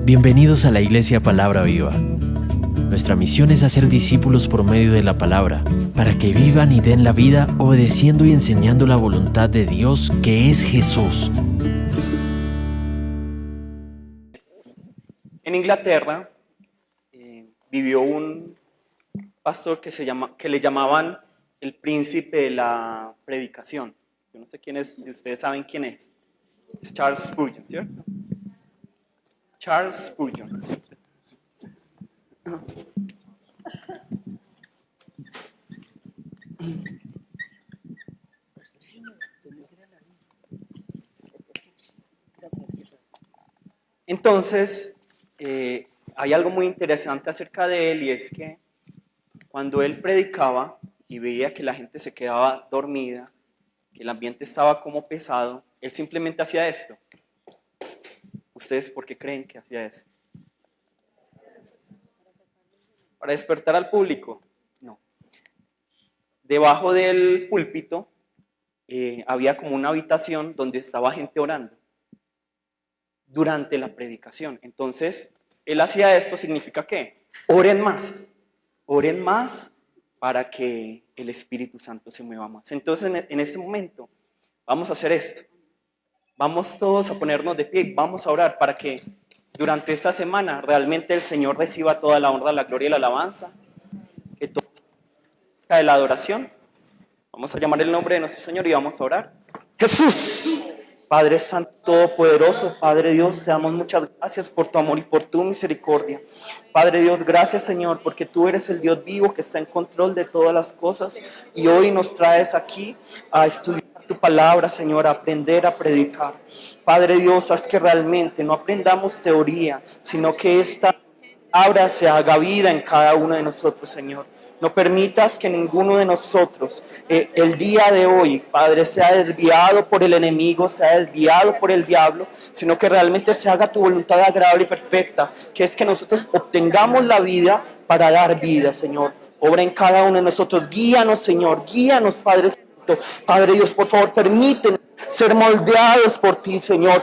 Bienvenidos a la Iglesia Palabra Viva. Nuestra misión es hacer discípulos por medio de la palabra, para que vivan y den la vida obedeciendo y enseñando la voluntad de Dios, que es Jesús. En Inglaterra vivió un pastor que le llamaban el príncipe de la predicación. Yo no sé quién es, ustedes saben quién es. Es Charles Spurgeon, ¿cierto? Charles Spurgeon. Entonces, hay algo muy interesante acerca de él, y es que cuando él predicaba y veía que la gente se quedaba dormida, que el ambiente estaba como pesado, él simplemente hacía esto. ¿Ustedes por qué creen que hacía esto? ¿Para despertar al público? No. Debajo del púlpito había como una habitación donde estaba gente orando durante la predicación. Entonces, él hacía esto, ¿significa qué? Oren más para que el Espíritu Santo se mueva más. Entonces, en este momento, vamos a hacer esto. Vamos todos a ponernos de pie, vamos a orar para que durante esta semana realmente el Señor reciba toda la honra, la gloria y la alabanza, que todo de la adoración. Vamos a llamar el nombre de nuestro Señor y vamos a orar. Jesús, Padre Santo Todopoderoso, Padre Dios, te damos muchas gracias por tu amor y por tu misericordia. Padre Dios, gracias Señor, porque tú eres el Dios vivo que está en control de todas las cosas, y hoy nos traes aquí a estudiar tu palabra, Señor, a aprender a predicar. Padre Dios, haz que realmente no aprendamos teoría, sino que esta palabra se haga vida en cada uno de nosotros, Señor. No permitas que ninguno de nosotros el día de hoy, Padre, sea desviado por el enemigo, sea desviado por el diablo, sino que realmente se haga tu voluntad agradable y perfecta, que es que nosotros obtengamos la vida para dar vida, Señor. Obra en cada uno de nosotros. Guíanos, Señor. Guíanos, Padre Santo. Padre Dios, por favor, permítenos ser moldeados por ti, Señor.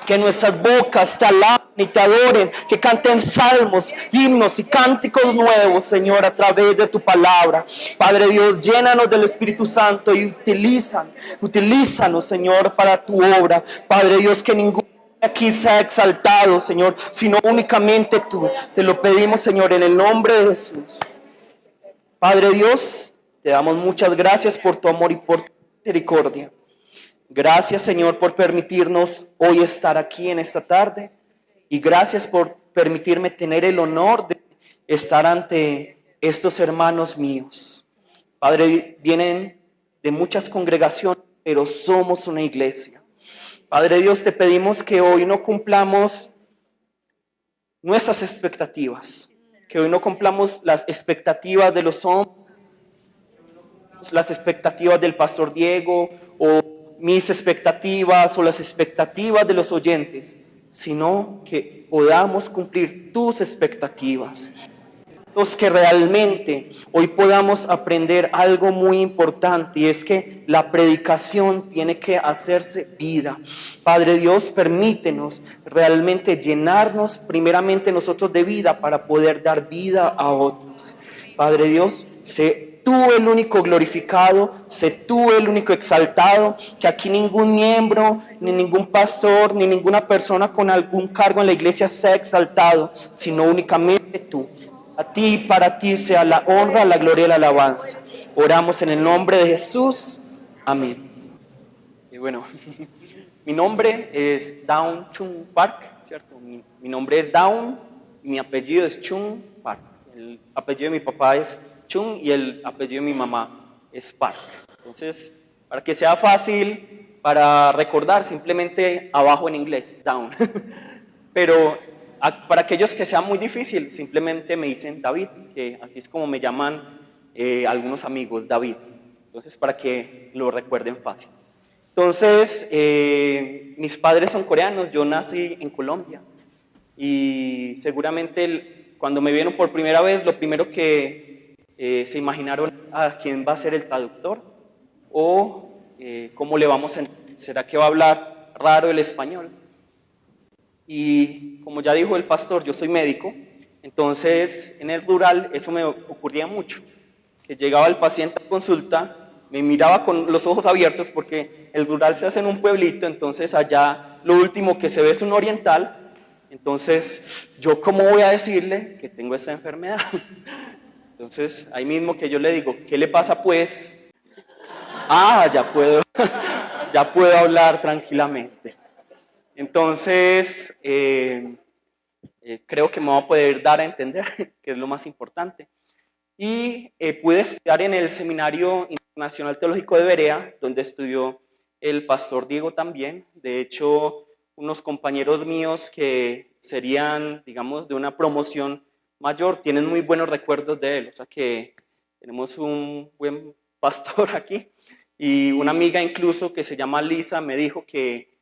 Que nuestras bocas te alaben y te adoren, que canten salmos, himnos y cánticos nuevos, Señor, a través de tu palabra. Padre Dios, llénanos del Espíritu Santo y utilízanos, Señor, para tu obra. Padre Dios, que ninguno aquí sea exaltado, Señor, sino únicamente tú. Te lo pedimos, Señor, en el nombre de Jesús. Padre Dios, te damos muchas gracias por tu amor y por tu misericordia. Gracias, Señor, por permitirnos hoy estar aquí en esta tarde, y gracias por permitirme tener el honor de estar ante estos hermanos míos. Padre, vienen de muchas congregaciones, pero somos una iglesia. Padre Dios, te pedimos que hoy no cumplamos nuestras expectativas, que hoy no cumplamos las expectativas de los hombres, las expectativas del pastor Diego o mis expectativas o las expectativas de los oyentes, sino que podamos cumplir tus expectativas. Los que realmente hoy podamos aprender algo muy importante, y es que la predicación tiene que hacerse vida. Padre Dios, permítenos realmente llenarnos primeramente nosotros de vida para poder dar vida a otros. Padre Dios, sé tú el único glorificado, sé tú el único exaltado, que aquí ningún miembro, ni ningún pastor, ni ninguna persona con algún cargo en la iglesia sea exaltado, sino únicamente tú. A ti y para ti sea la honra, la gloria y la alabanza. Oramos en el nombre de Jesús. Amén. Y bueno, mi nombre es Dawn Chung Park, ¿cierto? Mi nombre es Dawn y mi apellido es Chung Park. El apellido de mi papá es Chung y el apellido de mi mamá es Park. Entonces, para que sea fácil para recordar, simplemente abajo en inglés, Down. Pero para aquellos que sea muy difícil, simplemente me dicen David, que así es como me llaman algunos amigos, David. Entonces, para que lo recuerden fácil. Entonces, mis padres son coreanos, yo nací en Colombia, y seguramente cuando me vieron por primera vez, lo primero que se imaginaron a quién va a ser el traductor, o cómo le vamos a entender. ¿Será que va a hablar raro el español? Y como ya dijo el pastor, yo soy médico, entonces en el rural eso me ocurría mucho, que llegaba el paciente a consulta, me miraba con los ojos abiertos porque el rural se hace en un pueblito, entonces allá lo último que se ve es un oriental, entonces yo cómo voy a decirle que tengo esa enfermedad. Entonces ahí mismo que yo le digo, ¿qué le pasa pues? Ah, ya puedo hablar tranquilamente. Entonces, creo que me voy a poder dar a entender, que es lo más importante. Y pude estudiar en el Seminario Internacional Teológico de Berea, donde estudió el pastor Diego también. De hecho, unos compañeros míos que serían, digamos, de una promoción mayor, tienen muy buenos recuerdos de él. O sea que tenemos un buen pastor aquí. Y una amiga incluso que se llama Lisa me dijo que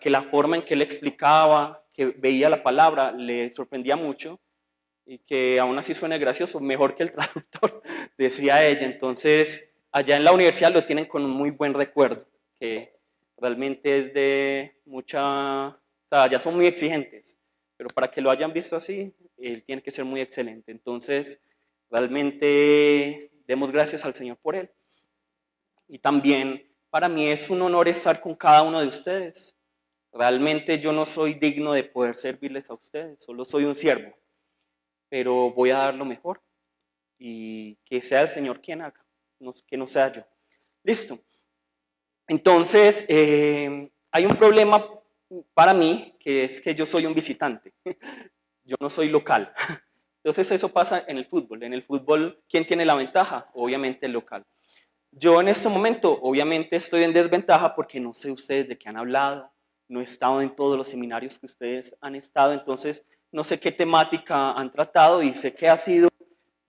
la forma en que él explicaba, que veía la palabra, le sorprendía mucho y que aún así suene gracioso, mejor que el traductor, decía ella. Entonces, allá en la universidad lo tienen con un muy buen recuerdo, que realmente es de mucha, o sea, ya son muy exigentes, pero para que lo hayan visto así, él tiene que ser muy excelente. Entonces, realmente demos gracias al Señor por él. Y también para mí es un honor estar con cada uno de ustedes. Realmente yo no soy digno de poder servirles a ustedes, solo soy un siervo, pero voy a dar lo mejor y que sea el Señor quien haga, que no sea yo. Listo. Entonces, hay un problema para mí, que es que yo soy un visitante, yo no soy local. Entonces eso pasa en el fútbol. En el fútbol, ¿quién tiene la ventaja? Obviamente el local. Yo en este momento, obviamente, estoy en desventaja porque no sé ustedes de qué han hablado, no he estado en todos los seminarios que ustedes han estado, entonces no sé qué temática han tratado y sé que ha sido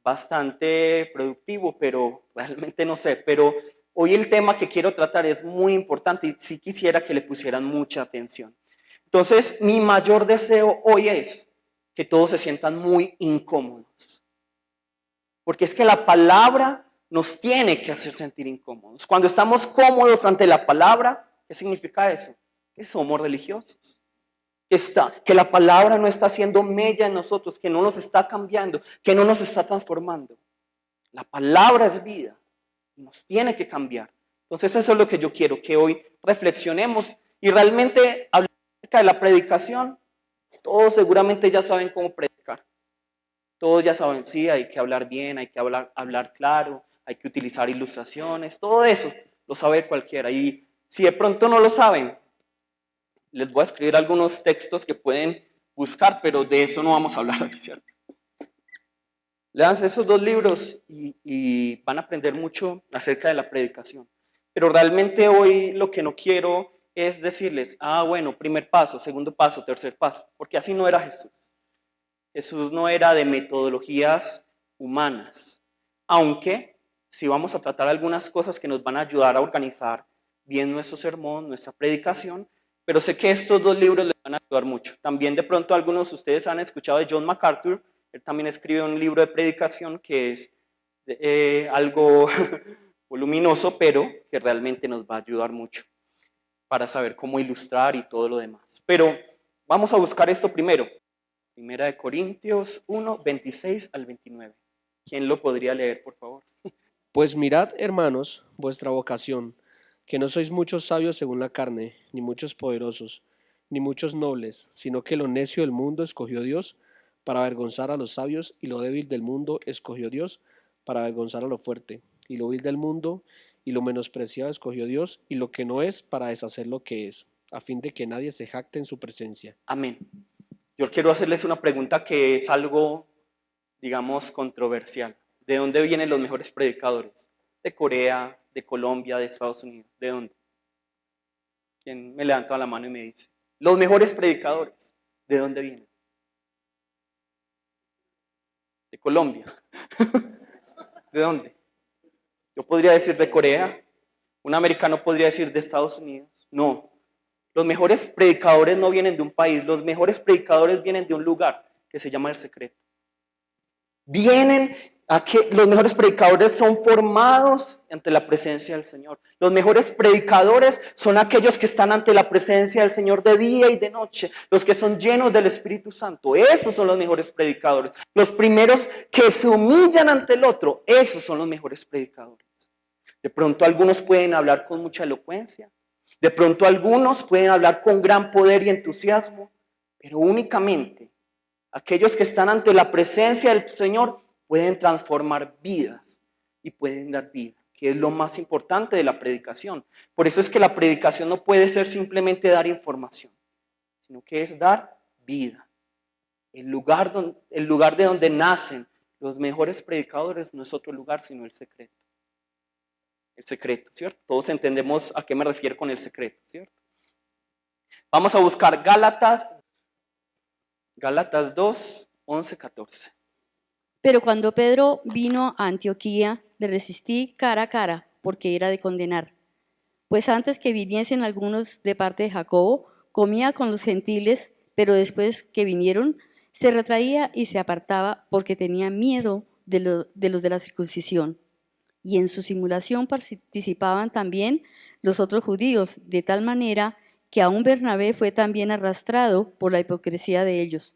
bastante productivo, pero realmente no sé. Pero hoy el tema que quiero tratar es muy importante y sí quisiera que le pusieran mucha atención. Entonces, mi mayor deseo hoy es que todos se sientan muy incómodos, porque es que la palabra nos tiene que hacer sentir incómodos. Cuando estamos cómodos ante la palabra, ¿qué significa eso? Que somos religiosos. Que la palabra no está haciendo mella en nosotros, que no nos está cambiando, que no nos está transformando. La palabra es vida y nos tiene que cambiar. Entonces eso es lo que yo quiero, que hoy reflexionemos y realmente hablemos acerca de la predicación. Todos seguramente ya saben cómo predicar. Todos ya saben, sí, hay que hablar bien, hay que hablar claro, hay que utilizar ilustraciones, todo eso lo sabe cualquiera. Y si de pronto no lo saben, les voy a escribir algunos textos que pueden buscar, pero de eso no vamos a hablar hoy, ¿cierto? Lean esos dos libros y van a aprender mucho acerca de la predicación. Pero realmente hoy lo que no quiero es decirles, bueno, primer paso, segundo paso, tercer paso, porque así no era Jesús. Jesús no era de metodologías humanas, aunque sí vamos a tratar algunas cosas que nos van a ayudar a organizar bien nuestro sermón, nuestra predicación, pero sé que estos dos libros les van a ayudar mucho. También de pronto algunos de ustedes han escuchado de John MacArthur, él también escribe un libro de predicación que es algo voluminoso, pero que realmente nos va a ayudar mucho para saber cómo ilustrar y todo lo demás. Pero vamos a buscar esto primero. Primera de Corintios 1, 26 al 29. ¿Quién lo podría leer, por favor? Pues mirad, hermanos, vuestra vocación, que no sois muchos sabios según la carne, ni muchos poderosos, ni muchos nobles, sino que lo necio del mundo escogió Dios para avergonzar a los sabios, y lo débil del mundo escogió Dios para avergonzar a lo fuerte, y lo vil del mundo y lo menospreciado escogió Dios, y lo que no es para deshacer lo que es, a fin de que nadie se jacte en su presencia. Amén. Yo quiero hacerles una pregunta que es algo, digamos, controversial. ¿De dónde vienen los mejores predicadores? ¿De Corea, de Colombia, de Estados Unidos? ¿De dónde? ¿Quién me levanta la mano y me dice? Los mejores predicadores, ¿de dónde vienen? De Colombia. ¿De dónde? Yo podría decir de Corea. Un americano podría decir de Estados Unidos. No. Los mejores predicadores no vienen de un país, los mejores predicadores vienen de un lugar que se llama El Secreto. Vienen Los mejores predicadores son formados ante la presencia del Señor. Los mejores predicadores son aquellos que están ante la presencia del Señor de día y de noche. Los que son llenos del Espíritu Santo. Esos son los mejores predicadores. Los primeros que se humillan ante el otro. Esos son los mejores predicadores. De pronto algunos pueden hablar con mucha elocuencia. De pronto algunos pueden hablar con gran poder y entusiasmo. Pero únicamente aquellos que están ante la presencia del Señor pueden transformar vidas y pueden dar vida, que es lo más importante de la predicación. Por eso es que la predicación no puede ser simplemente dar información, sino que es dar vida. El lugar de donde nacen los mejores predicadores no es otro lugar, sino el secreto. El secreto, ¿cierto? Todos entendemos a qué me refiero con el secreto, ¿cierto? Vamos a buscar Gálatas 2, 11, 14. Pero cuando Pedro vino a Antioquía, le resistí cara a cara, porque era de condenar. Pues antes que viniesen algunos de parte de Jacobo, comía con los gentiles, pero después que vinieron, se retraía y se apartaba, porque tenía miedo de los de la circuncisión. Y en su simulación participaban también los otros judíos, de tal manera que aún Bernabé fue también arrastrado por la hipocresía de ellos.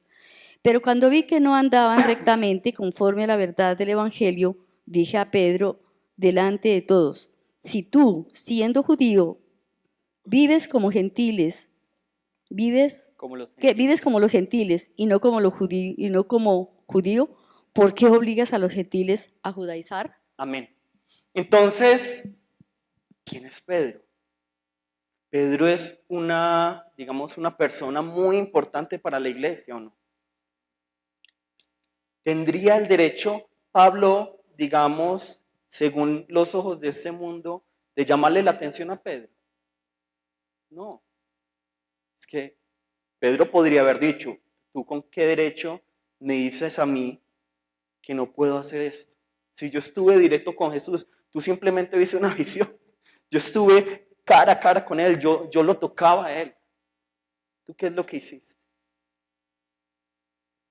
Pero cuando vi que no andaban rectamente conforme a la verdad del Evangelio, dije a Pedro delante de todos: si tú, siendo judío, vives como gentiles, vives como los gentiles y no como judío, ¿por qué obligas a los gentiles a judaizar? Amén. Entonces, ¿quién es Pedro? Pedro es una persona muy importante para la iglesia, ¿o no? ¿Tendría el derecho Pablo, según los ojos de este mundo, de llamarle la atención a Pedro? No. Es que Pedro podría haber dicho: ¿tú con qué derecho me dices a mí que no puedo hacer esto? Si yo estuve directo con Jesús, tú simplemente viste una visión. Yo estuve cara a cara con Él, yo lo tocaba a Él. ¿Tú qué es lo que hiciste?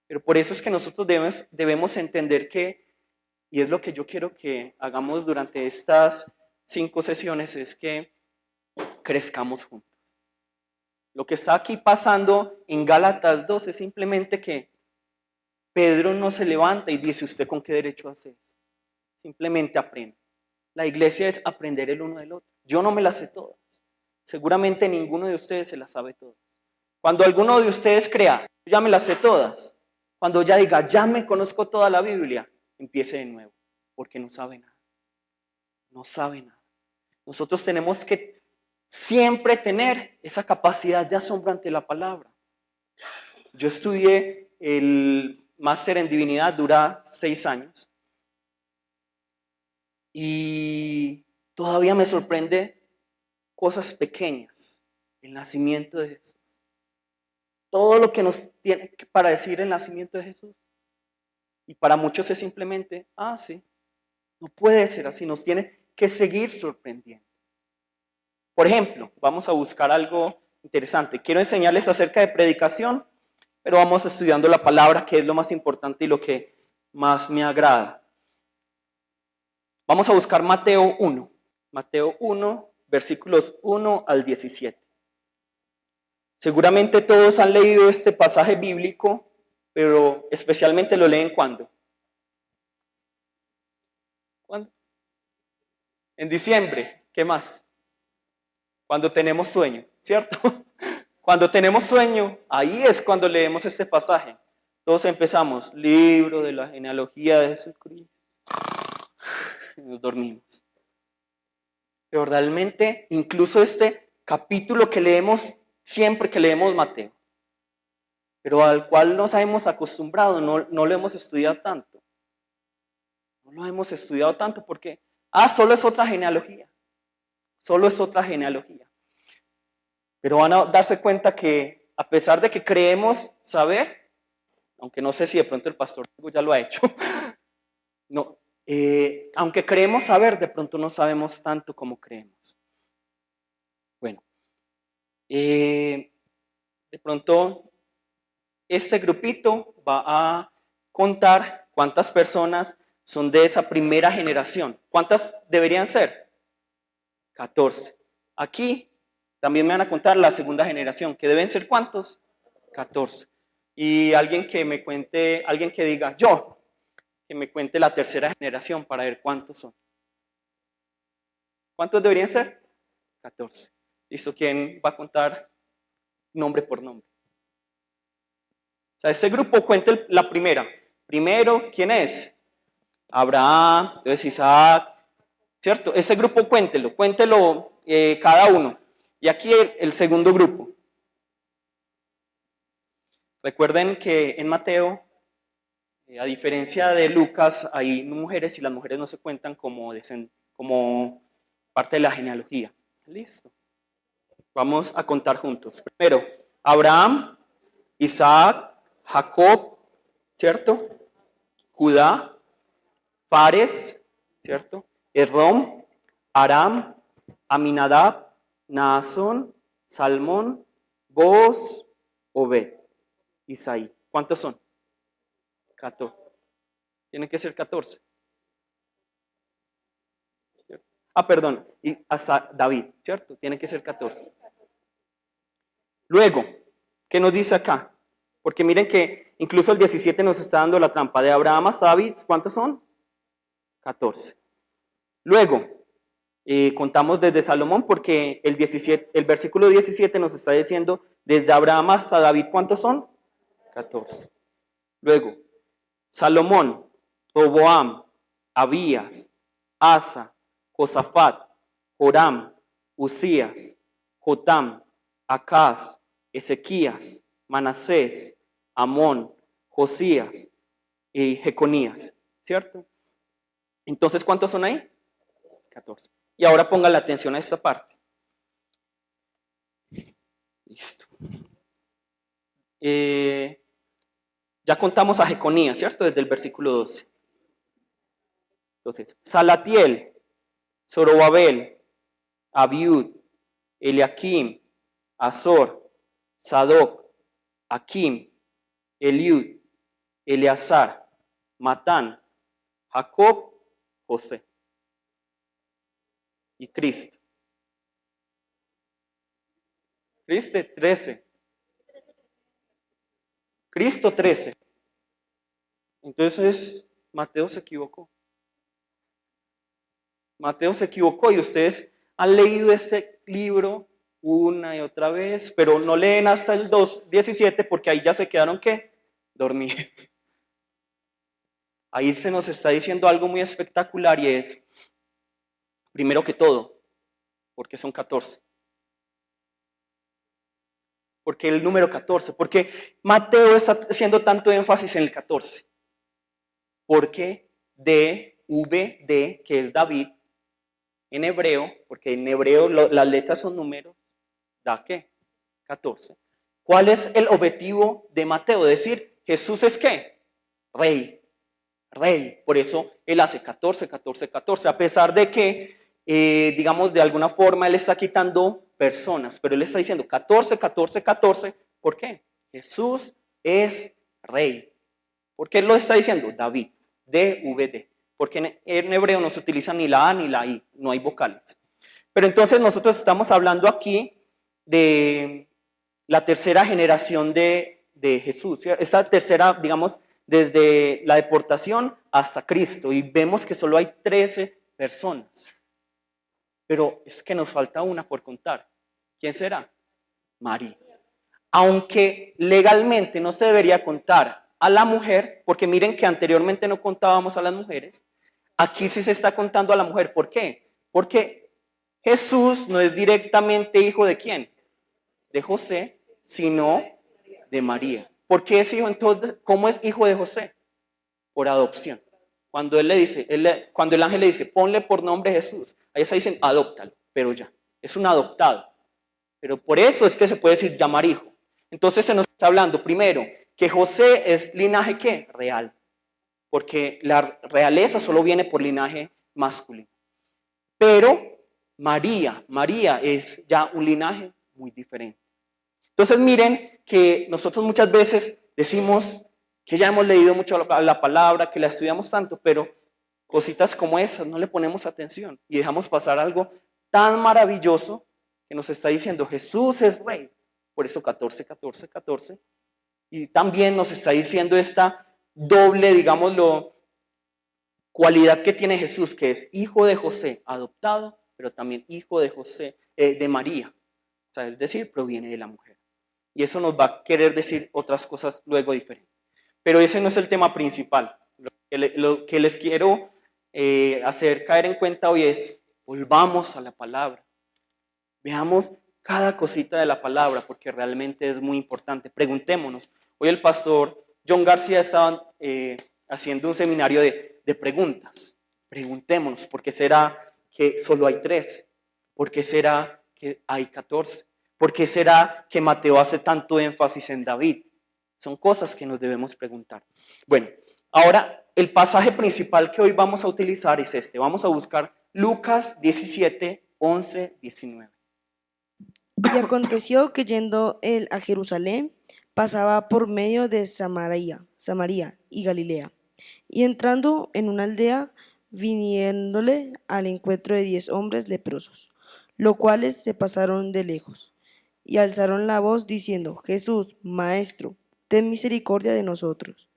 Pero por eso es que nosotros debemos entender que, y es lo que yo quiero que hagamos durante estas 5 sesiones, es que crezcamos juntos. Lo que está aquí pasando en Gálatas 2 es simplemente que Pedro no se levanta y dice: ¿usted con qué derecho hace eso? Simplemente aprende. La iglesia es aprender el uno del otro. Yo no me las sé todas. Seguramente ninguno de ustedes se las sabe todas. Cuando alguno de ustedes crea: ya me las sé todas, cuando ya diga: ya me conozco toda la Biblia, empiece de nuevo, porque no sabe nada. No sabe nada. Nosotros tenemos que siempre tener esa capacidad de asombro ante la palabra. Yo estudié el máster en divinidad, dura 6 años. Y todavía me sorprende cosas pequeñas. El nacimiento de Jesús. Todo lo que nos tiene para decir el nacimiento de Jesús. Y para muchos es simplemente: sí, no puede ser así, nos tiene que seguir sorprendiendo. Por ejemplo, vamos a buscar algo interesante. Quiero enseñarles acerca de predicación, pero vamos estudiando la palabra, que es lo más importante y lo que más me agrada. Vamos a buscar Mateo 1. Mateo 1, versículos 1 al 17. Seguramente todos han leído este pasaje bíblico, pero especialmente lo leen ¿cuándo? ¿Cuándo? En diciembre. ¿Qué más? Cuando tenemos sueño, ¿cierto? Cuando tenemos sueño, ahí es cuando leemos este pasaje. Todos empezamos: libro de la genealogía de Jesucristo. Nos dormimos. Pero realmente, incluso este capítulo que leemos siempre que leemos Mateo, pero al cual nos hemos acostumbrado, no lo hemos estudiado tanto. No lo hemos estudiado tanto porque, solo es otra genealogía. Solo es otra genealogía. Pero van a darse cuenta que, a pesar de que creemos saber, aunque no sé si de pronto el pastor ya lo ha hecho, no, aunque creemos saber, de pronto no sabemos tanto como creemos. Bueno, de pronto este grupito va a contar cuántas personas son de esa primera generación. ¿Cuántas deberían ser? 14. Aquí también me van a contar la segunda generación, que deben ser ¿cuántos? 14. Y alguien que me cuente, alguien que diga, yo, que me cuente la tercera generación para ver cuántos son. ¿Cuántos deberían ser? 14. ¿Listo? ¿Quién va a contar nombre por nombre? O sea, este grupo cuente la primera. Primero, ¿quién es? Abraham, entonces Isaac, ¿cierto? Ese grupo cuéntelo cada uno. Y aquí el segundo grupo. Recuerden que en Mateo, a diferencia de Lucas, hay mujeres y las mujeres no se cuentan como parte de la genealogía. Listo. Vamos a contar juntos. Primero, Abraham, Isaac, Jacob, ¿cierto? Judá, Fares, ¿cierto? Esrom, Aram, Aminadab, Naasón, Salmón, Booz, Obed, Isaí. ¿Cuántos son? 14. Tienen que ser 14. Perdón, y hasta David, ¿cierto? Tienen que ser 14. Luego, ¿qué nos dice acá? Porque miren que incluso el 17 nos está dando la trampa de Abraham hasta David. ¿Cuántos son? 14. Luego, contamos desde Salomón porque el versículo 17 nos está diciendo desde Abraham hasta David, ¿cuántos son? 14. Luego, Salomón, Roboam, Abías, Asa, Josafat, Joram, Usías, Jotam, Acaz, Ezequías, Manasés, Amón, Josías y Jeconías, ¿cierto? Entonces, ¿cuántos son ahí? 14. Y ahora pongan la atención a esta parte. Listo. Ya contamos a Jeconías, ¿cierto? Desde el versículo 12. Entonces, Salatiel, Zorobabel, Abiud, Eliakim, Azor, Sadoc, Akim, Eliud, Eleazar, Matán, Jacob, José y Cristo. Cristo 13. Cristo 13. Entonces, Mateo se equivocó. Mateo se equivocó y ustedes han leído este libro una y otra vez, pero no leen hasta el 2:17 porque ahí ya se quedaron, ¿qué? Dormidos. Ahí se nos está diciendo algo muy espectacular y es, primero que todo, porque son 14. Porque el número 14, porque Mateo está haciendo tanto énfasis en el 14. Porque D, que es David, en hebreo, porque en hebreo las letras son números, ¿da qué? 14. ¿Cuál es el objetivo de Mateo? Decir, Jesús es ¿qué? Rey. Por eso él hace 14, 14, 14, a pesar de que, digamos, de alguna forma él está quitando personas, pero él está diciendo 14, 14, 14. ¿Por qué? Jesús es Rey. ¿Por qué lo está diciendo? David, DVD. Porque en hebreo no se utiliza ni la A ni la I, no hay vocales. Pero entonces nosotros estamos hablando aquí de la tercera generación de Jesús. Esta tercera, digamos, desde la deportación hasta Cristo. Y vemos que solo hay 13 personas. Pero es que nos falta una por contar. ¿Quién será? María. Aunque legalmente no se debería contar a la mujer, porque miren que anteriormente no contábamos a las mujeres, aquí sí se está contando a la mujer. ¿Por qué? Porque Jesús no es directamente hijo de ¿quién? De José, sino de María. ¿Por qué es hijo? Entonces, ¿cómo es hijo de José? Por adopción. Cuando cuando el ángel le dice, ponle por nombre Jesús, ahí está diciendo, adóptalo, pero ya, es un adoptado. Pero por eso es que se puede decir llamar hijo. Entonces se nos está hablando primero que José es linaje ¿qué? Real. Porque la realeza solo viene por linaje masculino. Pero María es ya un linaje muy diferente. Entonces miren que nosotros muchas veces decimos que ya hemos leído mucho la palabra, que la estudiamos tanto, pero cositas como esas, no le ponemos atención y dejamos pasar algo tan maravilloso que nos está diciendo Jesús es rey. Por eso 14, 14, 14. Y también nos está diciendo esta doble, digámoslo, cualidad que tiene Jesús, que es hijo de José, adoptado, pero también hijo de José, de María. O sea, es decir, proviene de la mujer. Y eso nos va a querer decir otras cosas luego diferentes. Pero ese no es el tema principal. Lo que les quiero hacer caer en cuenta hoy es, volvamos a la palabra. Veamos cada cosita de la palabra, porque realmente es muy importante. Preguntémonos. Hoy el pastor John García estaba haciendo un seminario de preguntas. Preguntémonos, ¿por qué será que solo hay 13? ¿Por qué será que hay 14? ¿Por qué será que Mateo hace tanto énfasis en David? Son cosas que nos debemos preguntar. Bueno, ahora el pasaje principal que hoy vamos a utilizar es este. Vamos a buscar Lucas 17, 11, 19. Y aconteció que yendo él a Jerusalén, pasaba por medio de Samaria y Galilea. Y entrando en una aldea, viniéndole al encuentro de 10 hombres leprosos, los cuales se pasaron de lejos, y alzaron la voz diciendo, Jesús, Maestro, ten misericordia de nosotros.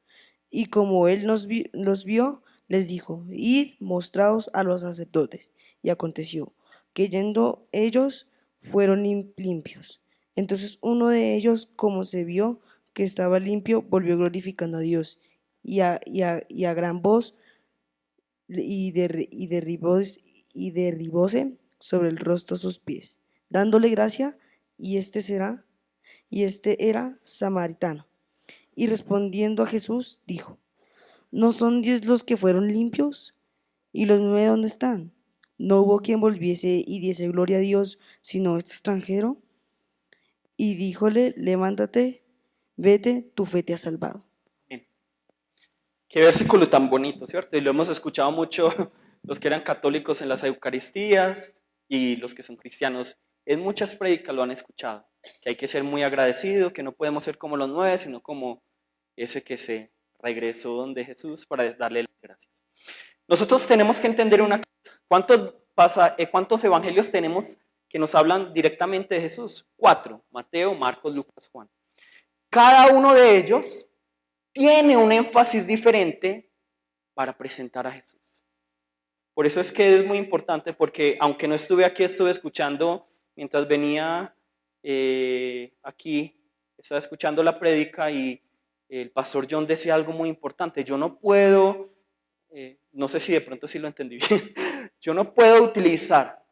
Y como él los vio, les dijo, id, mostraos a los sacerdotes. Y aconteció que yendo ellos, fueron limpios. Entonces uno de ellos, como se vio que estaba limpio, volvió glorificando a Dios, y a gran voz, y derribóse sobre el rostro sus pies, dándole gracia, y este era samaritano. Y respondiendo a Jesús, dijo, ¿no son 10 los que fueron limpios? ¿Y los 9 dónde están? ¿No hubo quien volviese y diese gloria a Dios, sino este extranjero? Y díjole, levántate, vete, tu fe te ha salvado. Bien. Qué versículo tan bonito, ¿cierto? Y lo hemos escuchado mucho los que eran católicos en las Eucaristías y los que son cristianos. En muchas prédicas lo han escuchado, que hay que ser muy agradecido, que no podemos ser como los 9, sino como ese que se regresó donde Jesús para darle las gracias. Nosotros tenemos que entender una cosa. ¿Cuántos evangelios tenemos que nos hablan directamente de Jesús? 4, Mateo, Marcos, Lucas, Juan. Cada uno de ellos tiene un énfasis diferente para presentar a Jesús. Por eso es que es muy importante, porque aunque no estuve aquí, estuve escuchando, mientras venía aquí, estaba escuchando la prédica y el pastor John decía algo muy importante. Yo no puedo, no sé si de pronto sí lo entendí bien, yo no puedo utilizar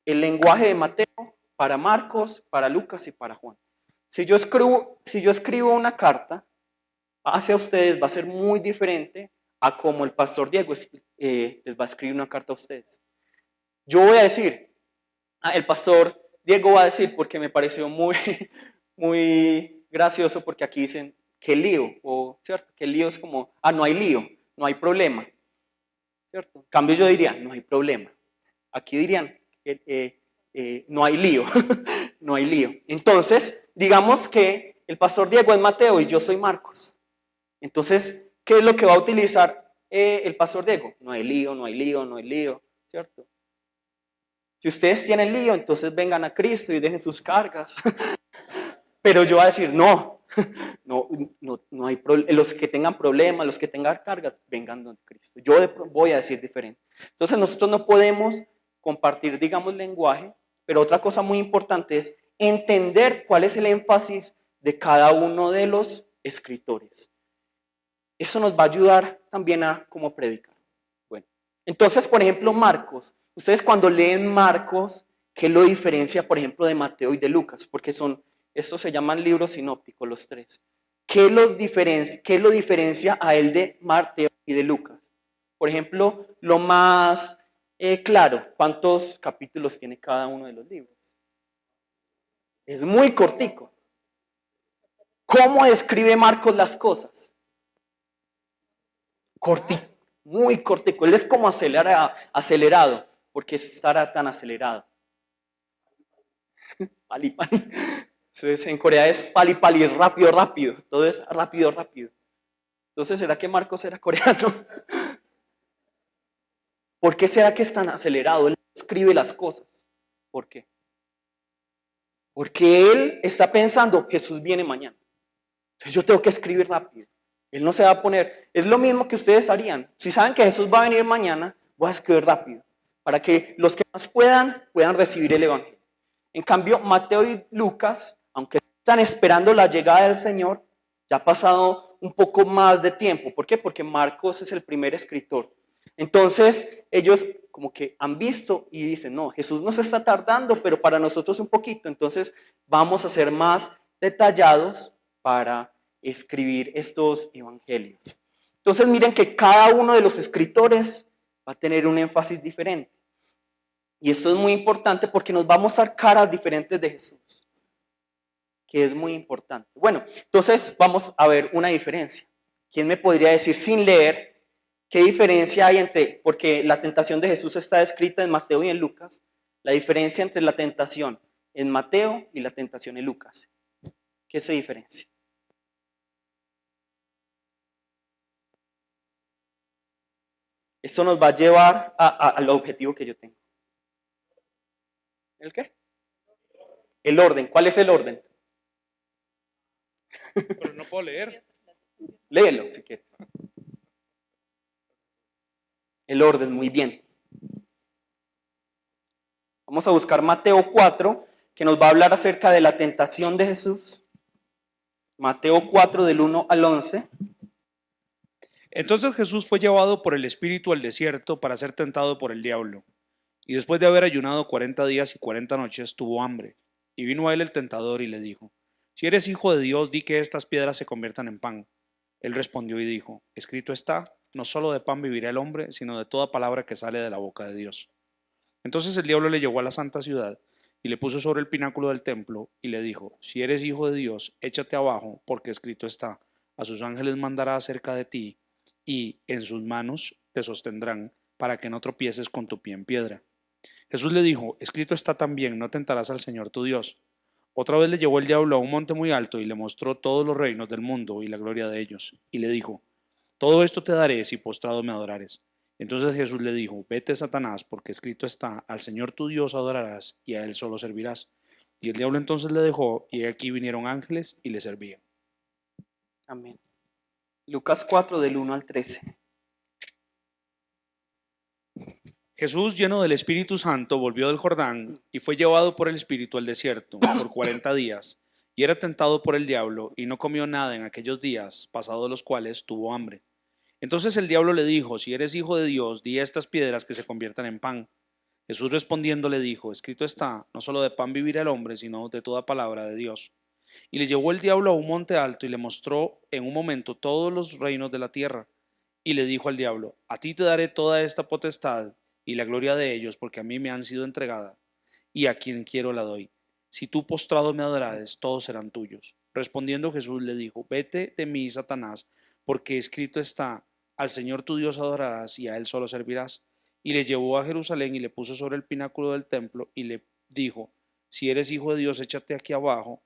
el lenguaje de Mateo para Marcos, para Lucas y para Juan. Si yo escribo una carta hacia ustedes, va a ser muy diferente a como el pastor Diego les va a escribir una carta a ustedes. Yo voy a decir, el pastor Diego va a decir, porque me pareció muy, muy gracioso, porque aquí dicen, qué lío, ¿cierto? Que lío es como, no hay lío, no hay problema, ¿cierto? En cambio yo diría, no hay problema. Aquí dirían, no hay lío, no hay lío. Entonces, digamos que el pastor Diego es Mateo y yo soy Marcos. Entonces, ¿qué es lo que va a utilizar el pastor Diego? No hay lío, no hay lío, no hay lío, ¿cierto? Si ustedes tienen lío, entonces vengan a Cristo y dejen sus cargas. Pero yo voy a decir, no hay los que tengan problemas, los que tengan cargas, vengan a Cristo. Yo voy a decir diferente. Entonces nosotros no podemos compartir, digamos, lenguaje, pero otra cosa muy importante es entender cuál es el énfasis de cada uno de los escritores. Eso nos va a ayudar también a cómo predicar. Bueno, entonces, por ejemplo, Marcos. Ustedes cuando leen Marcos, ¿qué lo diferencia, por ejemplo, de Mateo y de Lucas? Porque estos se llaman libros sinópticos, los 3. ¿Qué lo diferencia a él de Mateo y de Lucas? Por ejemplo, lo más claro, ¿cuántos capítulos tiene cada uno de los libros? Es muy cortico. ¿Cómo describe Marcos las cosas? Cortico, muy cortico. Él es como acelerado. ¿Por qué estará tan acelerado? Pali, pali. Entonces, en Corea es pali, pali, es rápido, rápido. Todo es rápido, rápido. Entonces, ¿será que Marcos era coreano? ¿Por qué será que es tan acelerado? Él escribe las cosas. ¿Por qué? Porque él está pensando, Jesús viene mañana. Entonces yo tengo que escribir rápido. Él no se va a poner, es lo mismo que ustedes harían. Si saben que Jesús va a venir mañana, voy a escribir rápido. Para que los que más puedan recibir el Evangelio. En cambio, Mateo y Lucas, aunque están esperando la llegada del Señor, ya ha pasado un poco más de tiempo. ¿Por qué? Porque Marcos es el primer escritor. Entonces, ellos como que han visto y dicen, no, Jesús nos está tardando, pero para nosotros un poquito. Entonces, vamos a ser más detallados para escribir estos evangelios. Entonces, miren que cada uno de los escritores va a tener un énfasis diferente. Y esto es muy importante porque nos va a mostrar caras diferentes de Jesús, que es muy importante. Bueno, entonces vamos a ver una diferencia. ¿Quién me podría decir sin leer qué diferencia hay entre, porque la tentación de Jesús está escrita en Mateo y en Lucas, la diferencia entre la tentación en Mateo y la tentación en Lucas? ¿Qué se diferencia? Esto nos va a llevar al objetivo que yo tengo. ¿El qué? El orden. ¿Cuál es el orden? Pero no puedo leer. Léelo si quieres. El orden, muy bien. Vamos a buscar Mateo 4, que nos va a hablar acerca de la tentación de Jesús. Mateo 4, del 1 al 11. Entonces Jesús fue llevado por el Espíritu al desierto para ser tentado por el diablo. Y después de haber ayunado 40 días y 40 noches, tuvo hambre. Y vino a él el tentador y le dijo, si eres hijo de Dios, di que estas piedras se conviertan en pan. Él respondió y dijo, escrito está, no solo de pan vivirá el hombre, sino de toda palabra que sale de la boca de Dios. Entonces el diablo le llevó a la santa ciudad y le puso sobre el pináculo del templo y le dijo, si eres hijo de Dios, échate abajo, porque escrito está, a sus ángeles mandará acerca de ti, y en sus manos te sostendrán, para que no tropieces con tu pie en piedra. Jesús le dijo, escrito está también, no tentarás al Señor tu Dios. Otra vez le llevó el diablo a un monte muy alto y le mostró todos los reinos del mundo y la gloria de ellos, y le dijo, todo esto te daré si postrado me adorares. Entonces Jesús le dijo, vete Satanás, porque escrito está, al Señor tu Dios adorarás y a él solo servirás. Y el diablo entonces le dejó, y aquí vinieron ángeles y le servían. Amén. Lucas 4, del 1 al 13. Jesús, lleno del Espíritu Santo, volvió del Jordán y fue llevado por el Espíritu al desierto por 40 días, y era tentado por el diablo, y no comió nada en aquellos días, pasados los cuales tuvo hambre. Entonces el diablo le dijo, si eres hijo de Dios, di a estas piedras que se conviertan en pan. Jesús respondiendo le dijo, escrito está, no solo de pan vivirá el hombre, sino de toda palabra de Dios. Y le llevó el diablo a un monte alto y le mostró en un momento todos los reinos de la tierra. Y le dijo al diablo, a ti te daré toda esta potestad y la gloria de ellos, porque a mí me han sido entregada, y a quien quiero la doy. Si tú postrado me adorares, todos serán tuyos. Respondiendo Jesús le dijo, vete de mí, Satanás, porque escrito está, al Señor tu Dios adorarás y a él solo servirás. Y le llevó a Jerusalén y le puso sobre el pináculo del templo y le dijo, si eres hijo de Dios, échate aquí abajo,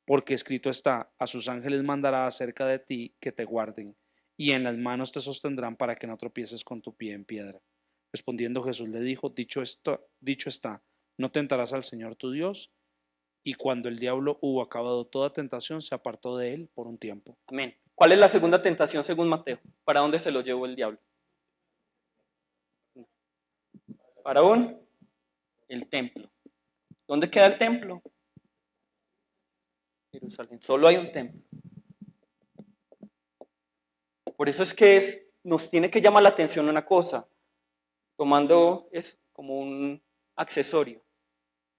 porque escrito está, a sus ángeles mandará acerca de ti que te guarden, y en las manos te sostendrán para que no tropieces con tu pie en piedra. Respondiendo Jesús le dijo, dicho está, no tentarás al Señor tu Dios. Y cuando el diablo hubo acabado toda tentación, se apartó de él por un tiempo. Amén. ¿Cuál es la segunda tentación según Mateo? ¿Para dónde se lo llevó el diablo? Para el templo. ¿Dónde queda el templo? Jerusalén. Solo hay un templo. Por eso es que nos tiene que llamar la atención una cosa, tomando es como un accesorio.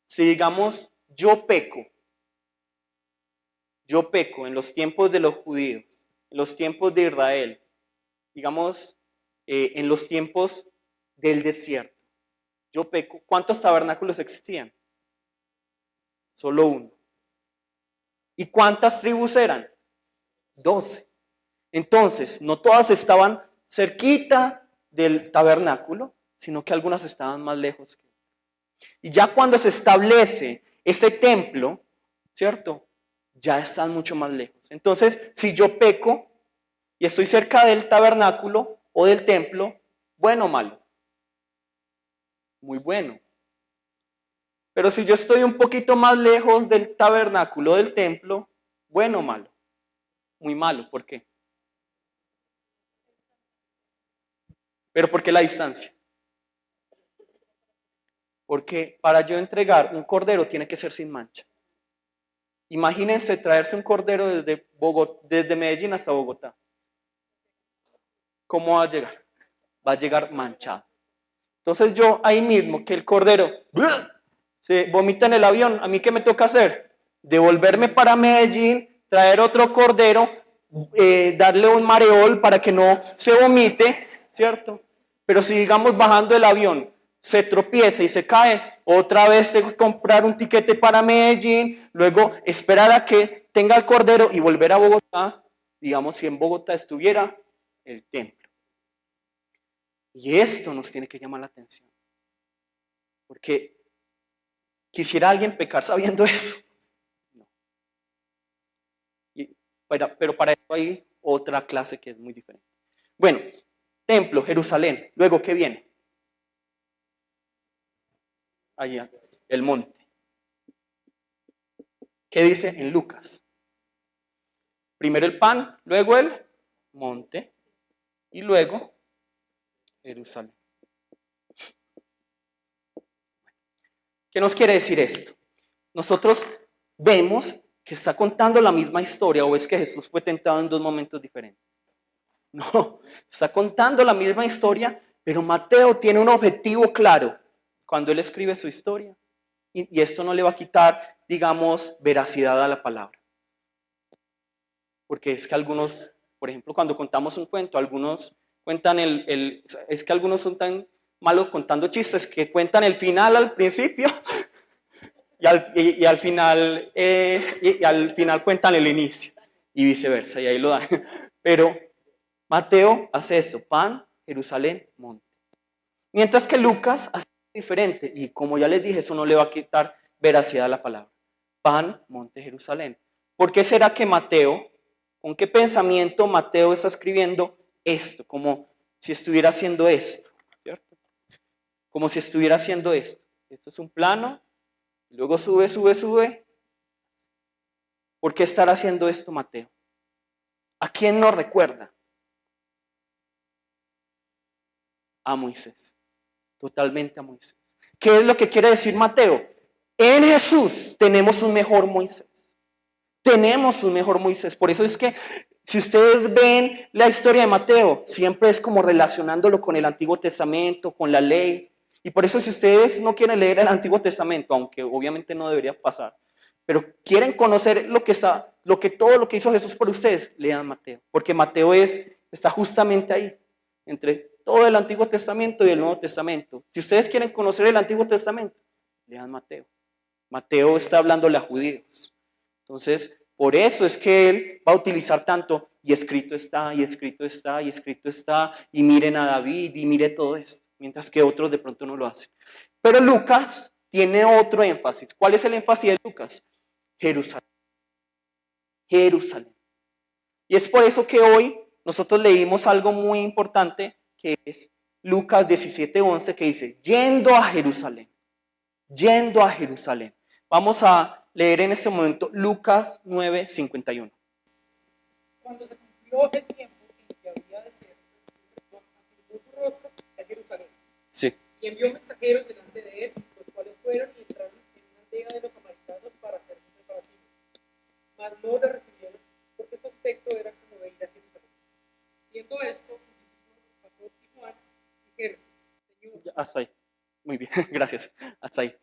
Si digamos, yo peco en los tiempos de los judíos, en los tiempos de Israel, digamos, en los tiempos del desierto, yo peco, ¿cuántos tabernáculos existían? Solo uno. ¿Y cuántas tribus eran? 12. Entonces, no todas estaban cerquita del tabernáculo, sino que algunas estaban más lejos. Y ya cuando se establece ese templo, ¿cierto? Ya están mucho más lejos. Entonces, si yo peco, y estoy cerca del tabernáculo o del templo, ¿bueno o malo? Muy bueno. Pero si yo estoy un poquito más lejos del tabernáculo o del templo, ¿bueno o malo? Muy malo. ¿Por qué? ¿Pero por qué la distancia? Porque para yo entregar un cordero tiene que ser sin mancha. Imagínense traerse un cordero desde Medellín hasta Bogotá. ¿Cómo va a llegar? Va a llegar manchado. Entonces yo ahí mismo que el cordero se vomita en el avión, ¿a mí qué me toca hacer? Devolverme para Medellín, traer otro cordero, darle un mareol para que no se vomite, ¿cierto? Pero si digamos bajando el avión se tropieza y se cae, otra vez tengo que comprar un tiquete para Medellín, luego esperar a que tenga el cordero y volver a Bogotá, digamos si en Bogotá estuviera el templo. Y esto nos tiene que llamar la atención, porque ¿quisiera alguien pecar sabiendo eso? No. Pero para eso hay otra clase que es muy diferente. Bueno, templo, Jerusalén. Luego, ¿qué viene? Allá, el monte. ¿Qué dice en Lucas? Primero el pan, luego el monte y luego Jerusalén. ¿Qué nos quiere decir esto? Nosotros vemos que está contando la misma historia, o es que Jesús fue tentado en dos momentos diferentes. No, está contando la misma historia, pero Mateo tiene un objetivo claro cuando él escribe su historia. Y esto no le va a quitar, digamos, veracidad a la palabra. Porque es que algunos, por ejemplo, cuando contamos un cuento, algunos cuentan es que algunos son tan malos contando chistes que cuentan el final al principio y al final cuentan el inicio y viceversa, y ahí lo dan. Pero Mateo hace eso, pan, Jerusalén, monte. Mientras que Lucas hace diferente, y como ya les dije, eso no le va a quitar veracidad a la palabra. Pan, monte, Jerusalén. ¿Por qué será que Mateo, con qué pensamiento Mateo está escribiendo esto? Como si estuviera haciendo esto, ¿cierto? Como si estuviera haciendo esto. Esto es un plano, luego sube, sube, sube. ¿Por qué estará haciendo esto Mateo? ¿A quién nos recuerda? A Moisés. Totalmente a Moisés. ¿Qué es lo que quiere decir Mateo? En Jesús tenemos un mejor Moisés. Tenemos un mejor Moisés. Por eso es que si ustedes ven la historia de Mateo, siempre es como relacionándolo con el Antiguo Testamento, con la ley. Y por eso si ustedes no quieren leer el Antiguo Testamento, aunque obviamente no debería pasar, pero quieren conocer todo lo que hizo Jesús por ustedes, lean Mateo. Porque Mateo está justamente ahí, entre todo el Antiguo Testamento y el Nuevo Testamento. Si ustedes quieren conocer el Antiguo Testamento, lean Mateo. Mateo está hablándole a judíos. Entonces, por eso es que él va a utilizar tanto, y escrito está, y escrito está, y escrito está, y miren a David, y mire todo esto, mientras que otros de pronto no lo hacen. Pero Lucas tiene otro énfasis. ¿Cuál es el énfasis de Lucas? Jerusalén. Jerusalén. Y es por eso que hoy nosotros leímos algo muy importante, que es Lucas 17:11, que dice, yendo a Jerusalén, yendo a Jerusalén. Vamos a leer en este momento Lucas 9:51. Cuando se cumplió el tiempo en que había de ser, afirmó su rostro a Jerusalén. Sí. Y envió mensajeros delante de él, los cuales fueron y entraron en una aldea de los samaritanos para hacer sus preparativos. Mas no le recibieron, porque su aspecto era como de ir a Jerusalén. Viendo esto, Jacob y Juan dijeron, Señor. Hasta ahí. Muy bien, gracias. Hasta ahí.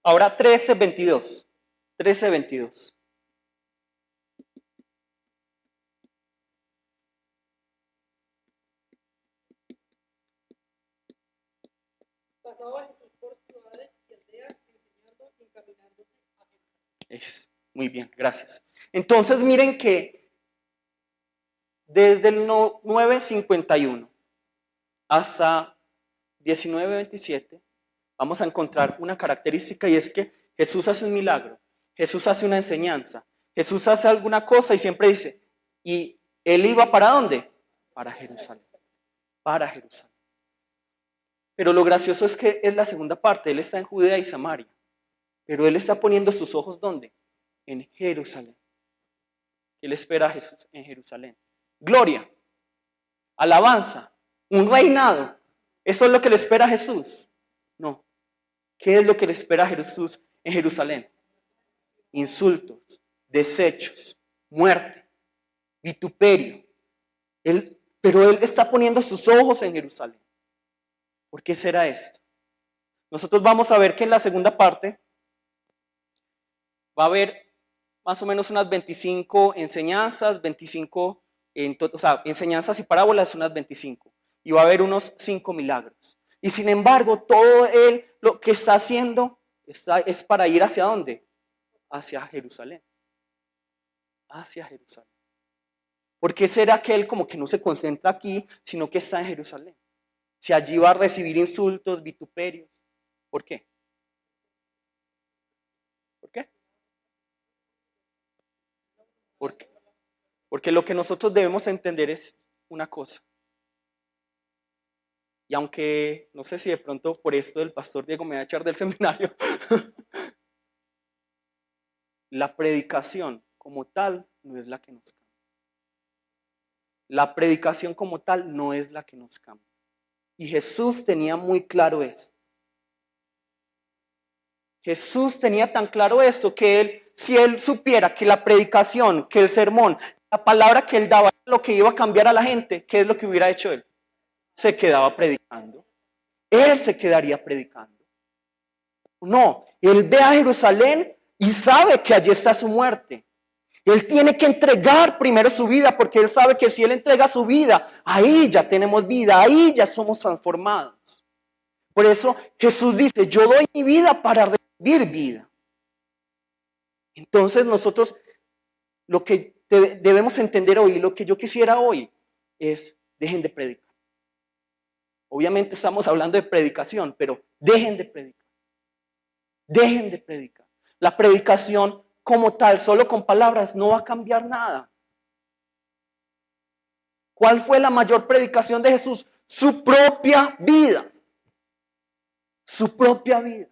Ahora 13:22. 13:22. Pasaba Jesús por ciudades y aldeas, enseñando y encaminándose a Jerusalén. Muy bien, gracias. Entonces miren que desde el 9:51 hasta 19:27 vamos a encontrar una característica, y es que Jesús hace un milagro, Jesús hace una enseñanza, Jesús hace alguna cosa y siempre dice, y Él iba ¿para dónde? Para Jerusalén. Para Jerusalén. Pero lo gracioso es que es la segunda parte. Él está en Judea y Samaria. Pero él está poniendo sus ojos ¿dónde? En Jerusalén. ¿Qué le espera a Jesús en Jerusalén? Gloria, alabanza, un reinado. ¿Eso es lo que le espera a Jesús? No. ¿Qué es lo que le espera a Jesús en Jerusalén? Insultos, desechos, muerte, vituperio. Pero él está poniendo sus ojos en Jerusalén. ¿Por qué será esto? Nosotros vamos a ver que en la segunda parte va a haber más o menos unas 25 enseñanzas, 25, enseñanzas y parábolas, unas 25. Y va a haber unos 5 milagros. Y sin embargo, todo él lo que está haciendo es para ir ¿hacia dónde? Hacia Jerusalén. Hacia Jerusalén. ¿Por qué será que él como que no se concentra aquí, sino que está en Jerusalén? Si allí va a recibir insultos, vituperios. ¿Por qué? ¿Por qué? Porque lo que nosotros debemos entender es una cosa. Y aunque no sé si de pronto por esto el pastor Diego me va a echar del seminario, la predicación como tal no es la que nos cambia. La predicación como tal no es la que nos cambia. Y Jesús tenía muy claro eso. Jesús tenía tan claro esto que si él supiera que la predicación, que el sermón, la palabra que él daba, lo que iba a cambiar a la gente, ¿qué es lo que hubiera hecho él? Se quedaba predicando. Él se quedaría predicando. No, él ve a Jerusalén y sabe que allí está su muerte. Él tiene que entregar primero su vida porque él sabe que si él entrega su vida, ahí ya tenemos vida, ahí ya somos transformados. Por eso Jesús dice, yo doy mi vida para recibir vida. Entonces nosotros lo que debemos entender hoy, lo que yo quisiera hoy es, dejen de predicar. Obviamente estamos hablando de predicación, pero dejen de predicar. Dejen de predicar. La predicación como tal, solo con palabras, no va a cambiar nada. ¿Cuál fue la mayor predicación de Jesús? Su propia vida. Su propia vida.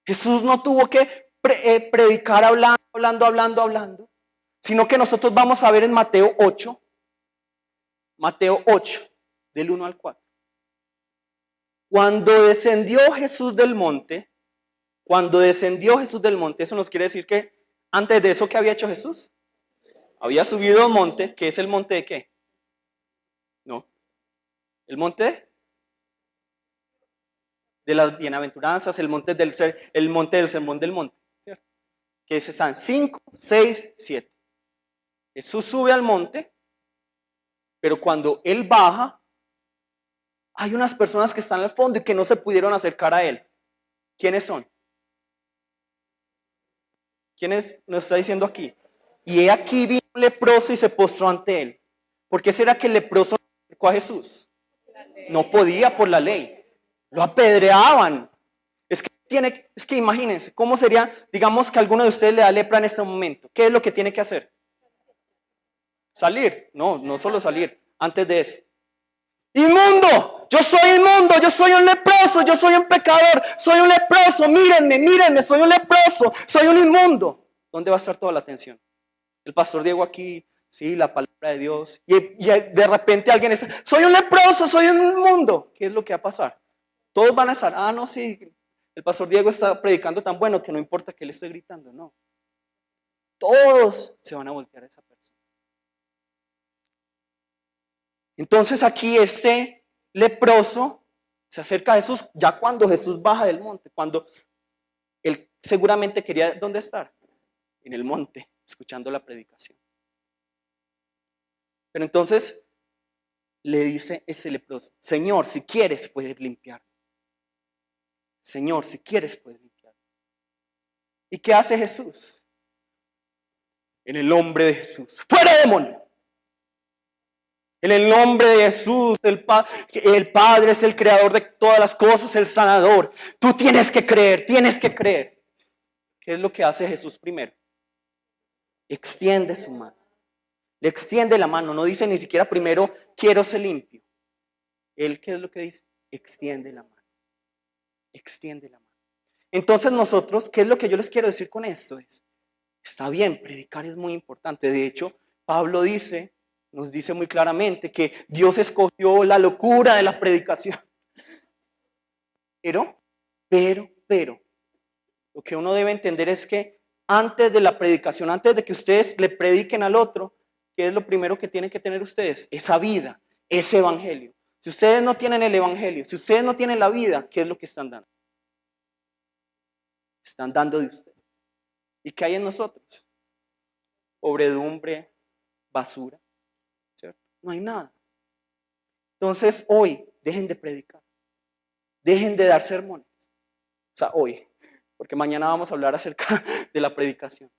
Jesús no tuvo que predicar hablando, sino que nosotros vamos a ver en Mateo 8, del 1 al 4. Cuando descendió Jesús del monte, eso nos quiere decir que antes de eso, ¿qué había hecho Jesús? Había subido al monte, que es el monte de ¿qué? No, el monte de las bienaventuranzas, el monte del sermón del monte, ¿cierto? Que están 5, 6, 7. Jesús sube al monte, pero cuando él baja, hay unas personas que están al fondo y que no se pudieron acercar a él. ¿Quiénes son? ¿Quiénes nos está diciendo aquí? Y he aquí vino un leproso y se postró ante él. ¿Por qué será que el leproso no se acercó a Jesús? No podía por la ley. Lo apedreaban. Es que imagínense, ¿cómo sería, digamos que alguno de ustedes le da lepra en este momento? ¿Qué es lo que tiene que hacer? Salir. No solo salir. Antes de eso. ¡Inmundo! Yo soy inmundo, yo soy un leproso, yo soy un pecador, soy un leproso, mírenme, soy un leproso, soy un inmundo. ¿Dónde va a estar toda la atención? El pastor Diego aquí, sí, la palabra de Dios, y de repente alguien está, soy un leproso, soy un inmundo. ¿Qué es lo que va a pasar? Todos van a estar, no, sí, el pastor Diego está predicando tan bueno que no importa que él esté gritando, no. Todos se van a voltear a esa persona. Entonces aquí este leproso se acerca a Jesús ya cuando Jesús baja del monte, cuando él seguramente quería, ¿dónde estar? En el monte, escuchando la predicación. Pero entonces le dice ese leproso, Señor, si quieres puedes limpiar. Señor, si quieres puedes limpiar. ¿Y qué hace Jesús? En el nombre de Jesús, ¡fuera demonio! En el nombre de Jesús, el Padre es el creador de todas las cosas, el sanador. Tú tienes que creer, tienes que creer. ¿Qué es lo que hace Jesús primero? Extiende su mano. Le extiende la mano, no dice ni siquiera primero quiero ser limpio. Él, ¿qué es lo que dice? Extiende la mano. Extiende la mano. Entonces nosotros, ¿qué es lo que yo les quiero decir con esto? Está bien, predicar es muy importante. De hecho, Pablo nos dice muy claramente que Dios escogió la locura de la predicación. Pero, lo que uno debe entender es que antes de la predicación, antes de que ustedes le prediquen al otro, ¿qué es lo primero que tienen que tener ustedes? Esa vida, ese evangelio. Si ustedes no tienen el evangelio, si ustedes no tienen la vida, ¿qué es lo que están dando? Están dando de ustedes. ¿Y qué hay en nosotros? Pobredumbre, basura, ¿cierto? No hay nada. Entonces hoy, dejen de predicar. Dejen de dar sermones. O sea, hoy, porque mañana vamos a hablar acerca de la predicación.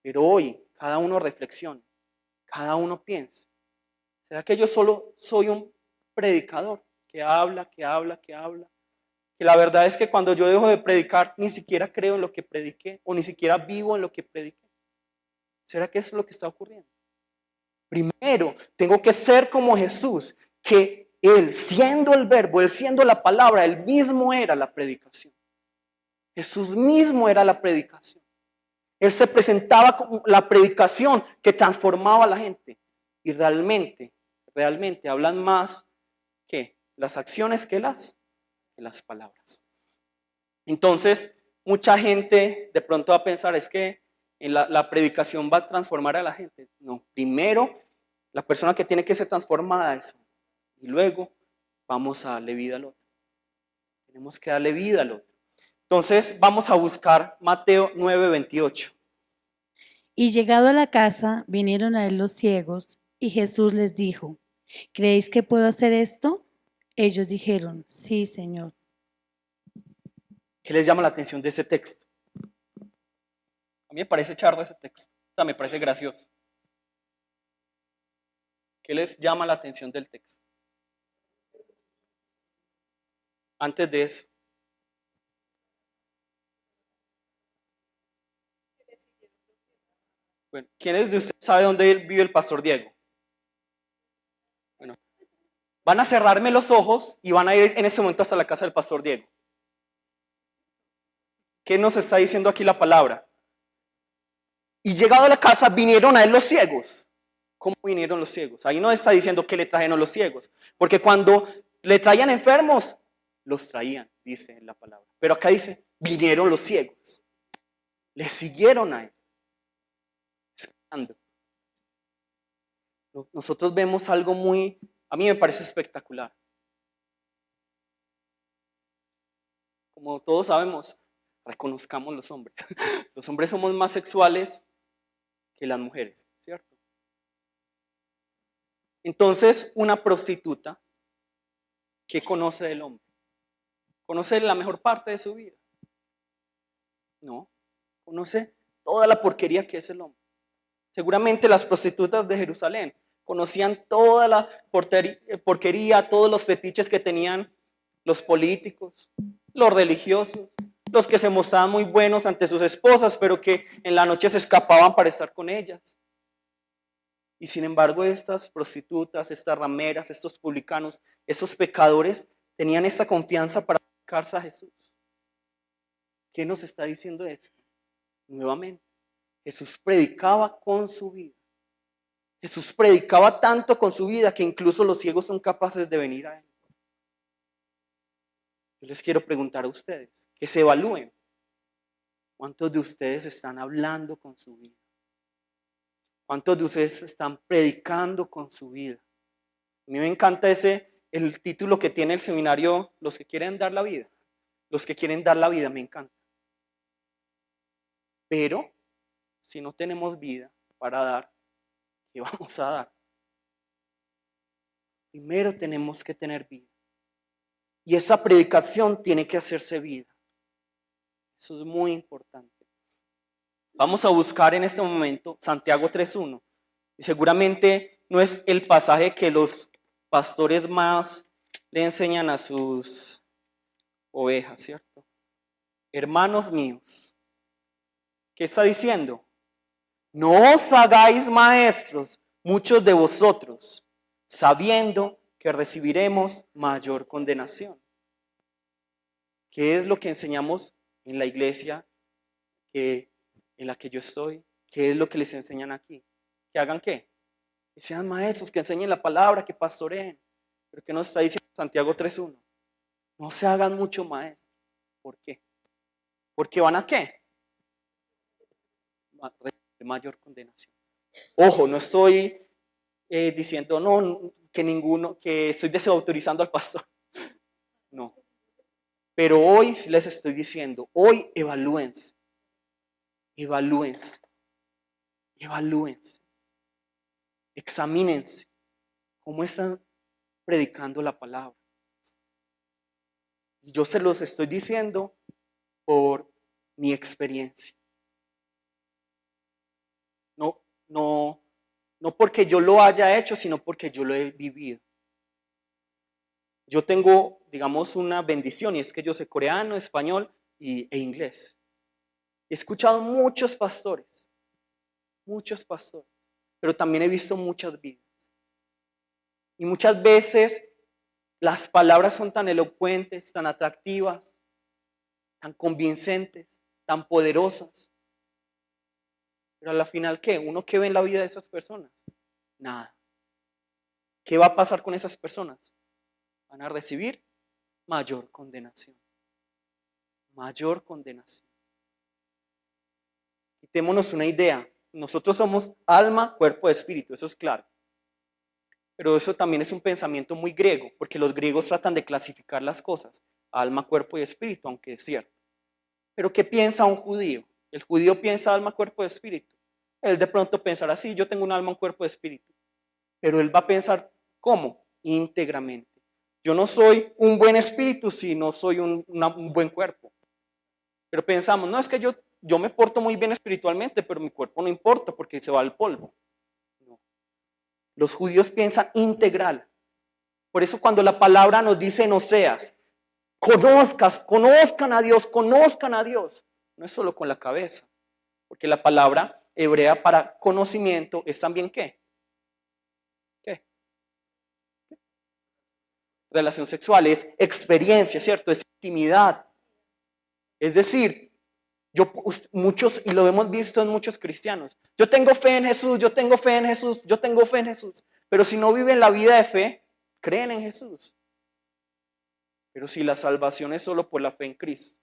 Pero hoy, cada uno reflexiona, cada uno piensa. ¿Será que yo solo soy un predicador que habla? Que la verdad es que cuando yo dejo de predicar, ni siquiera creo en lo que prediqué, o ni siquiera vivo en lo que prediqué. ¿Será que eso es lo que está ocurriendo? Primero, tengo que ser como Jesús, que Él, siendo el verbo, Él siendo la palabra, Él mismo era la predicación. Jesús mismo era la predicación. Él se presentaba como la predicación que transformaba a la gente. Y realmente hablan más que las acciones que las palabras. Entonces, mucha gente de pronto va a pensar, es que la predicación va a transformar a la gente. No, primero, la persona que tiene que ser transformada es uno. Y luego, vamos a darle vida al otro. Tenemos que darle vida al otro. Entonces, vamos a buscar Mateo 9:28. Y llegado a la casa, vinieron a él los ciegos, y Jesús les dijo, ¿creéis que puedo hacer esto? Ellos dijeron, sí, Señor. ¿Qué les llama la atención de ese texto? A mí me parece charro ese texto. O sea, me parece gracioso. ¿Qué les llama la atención del texto? Antes de eso. Bueno, ¿quiénes de ustedes saben dónde vive el pastor Diego? Bueno, van a cerrarme los ojos y van a ir en ese momento hasta la casa del pastor Diego. ¿Qué nos está diciendo aquí la palabra? Y llegado a la casa vinieron a él los ciegos. ¿Cómo vinieron los ciegos? Ahí no está diciendo que le trajeron los ciegos. Porque cuando le traían enfermos, los traían, dice en la palabra. Pero acá dice, vinieron los ciegos. Le siguieron a él. Nosotros vemos algo a mí me parece espectacular. Como todos sabemos, reconozcamos los hombres. Los hombres somos más sexuales que las mujeres, ¿cierto? Entonces, una prostituta, ¿qué conoce del hombre? ¿Conoce la mejor parte de su vida? No, conoce toda la porquería que es el hombre. Seguramente las prostitutas de Jerusalén conocían toda la porquería, todos los fetiches que tenían los políticos, los religiosos, los que se mostraban muy buenos ante sus esposas, pero que en la noche se escapaban para estar con ellas. Y sin embargo, estas prostitutas, estas rameras, estos publicanos, estos pecadores, tenían esa confianza para acercarse a Jesús. ¿Qué nos está diciendo esto? Nuevamente, Jesús predicaba con su vida. Jesús predicaba tanto con su vida que incluso los ciegos son capaces de venir a él. Yo les quiero preguntar a ustedes, que se evalúen. ¿Cuántos de ustedes están hablando con su vida? ¿Cuántos de ustedes están predicando con su vida? A mí me encanta el título que tiene el seminario, los que quieren dar la vida. Los que quieren dar la vida, me encanta. Pero, si no tenemos vida para dar, ¿qué vamos a dar? Primero tenemos que tener vida. Y esa predicación tiene que hacerse vida. Eso es muy importante. Vamos a buscar en este momento Santiago 3:1. Y seguramente no es el pasaje que los pastores más le enseñan a sus ovejas, ¿cierto? Hermanos míos, ¿qué está diciendo? No os hagáis maestros muchos de vosotros, sabiendo que recibiremos mayor condenación. ¿Qué es lo que enseñamos en la iglesia en la que yo estoy? ¿Qué es lo que les enseñan aquí? ¿Que hagan qué? Que sean maestros, que enseñen la palabra, que pastoreen. Pero ¿qué nos está diciendo Santiago 3:1? No se hagan mucho maestros. ¿Por qué? Porque van a ¿qué? Mayor condenación. Ojo, no estoy diciendo no, que estoy desautorizando al pastor. No. Pero hoy les estoy diciendo, hoy evalúense. Examínense cómo están predicando la palabra. Y yo se los estoy diciendo por mi experiencia. No porque yo lo haya hecho, sino porque yo lo he vivido. Yo tengo, digamos, una bendición y es que yo sé coreano, español e inglés. He escuchado muchos pastores, pero también he visto muchas vidas. Y muchas veces las palabras son tan elocuentes, tan atractivas, tan convincentes, tan poderosas. Pero a la final, ¿qué? ¿Uno qué ve en la vida de esas personas? Nada. ¿Qué va a pasar con esas personas? Van a recibir mayor condenación. Mayor condenación. Quitémonos una idea. Nosotros somos alma, cuerpo, espíritu, eso es claro. Pero eso también es un pensamiento muy griego, porque los griegos tratan de clasificar las cosas, alma, cuerpo y espíritu, aunque es cierto. Pero ¿qué piensa un judío? El judío piensa alma, cuerpo y espíritu. Él de pronto pensará, sí, yo tengo un alma, un cuerpo y espíritu. Pero él va a pensar, ¿cómo? Íntegramente. Yo no soy un buen espíritu si no soy un buen cuerpo. Pero pensamos, no, es que yo me porto muy bien espiritualmente, pero mi cuerpo no importa porque se va al polvo. No. Los judíos piensan integral. Por eso cuando la palabra nos dice en Oseas, conozcan a Dios, no es solo con la cabeza, porque la palabra hebrea para conocimiento es también ¿qué? ¿Qué? Relación sexual, es experiencia, ¿cierto? Es intimidad. Es decir, muchos, y lo hemos visto en muchos cristianos, yo tengo fe en Jesús, pero si no viven la vida de fe, creen en Jesús. Pero si la salvación es solo por la fe en Cristo.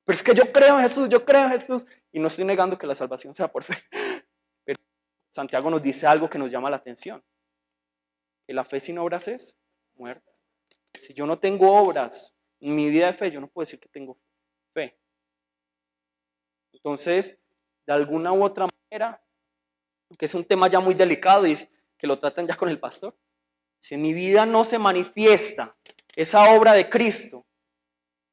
Pero es que yo creo en Jesús, y no estoy negando que la salvación sea por fe. Pero Santiago nos dice algo que nos llama la atención. Que la fe sin obras es muerta. Si yo no tengo obras en mi vida de fe, yo no puedo decir que tengo fe. Entonces, de alguna u otra manera, que es un tema ya muy delicado y que lo tratan ya con el pastor, si en mi vida no se manifiesta esa obra de Cristo,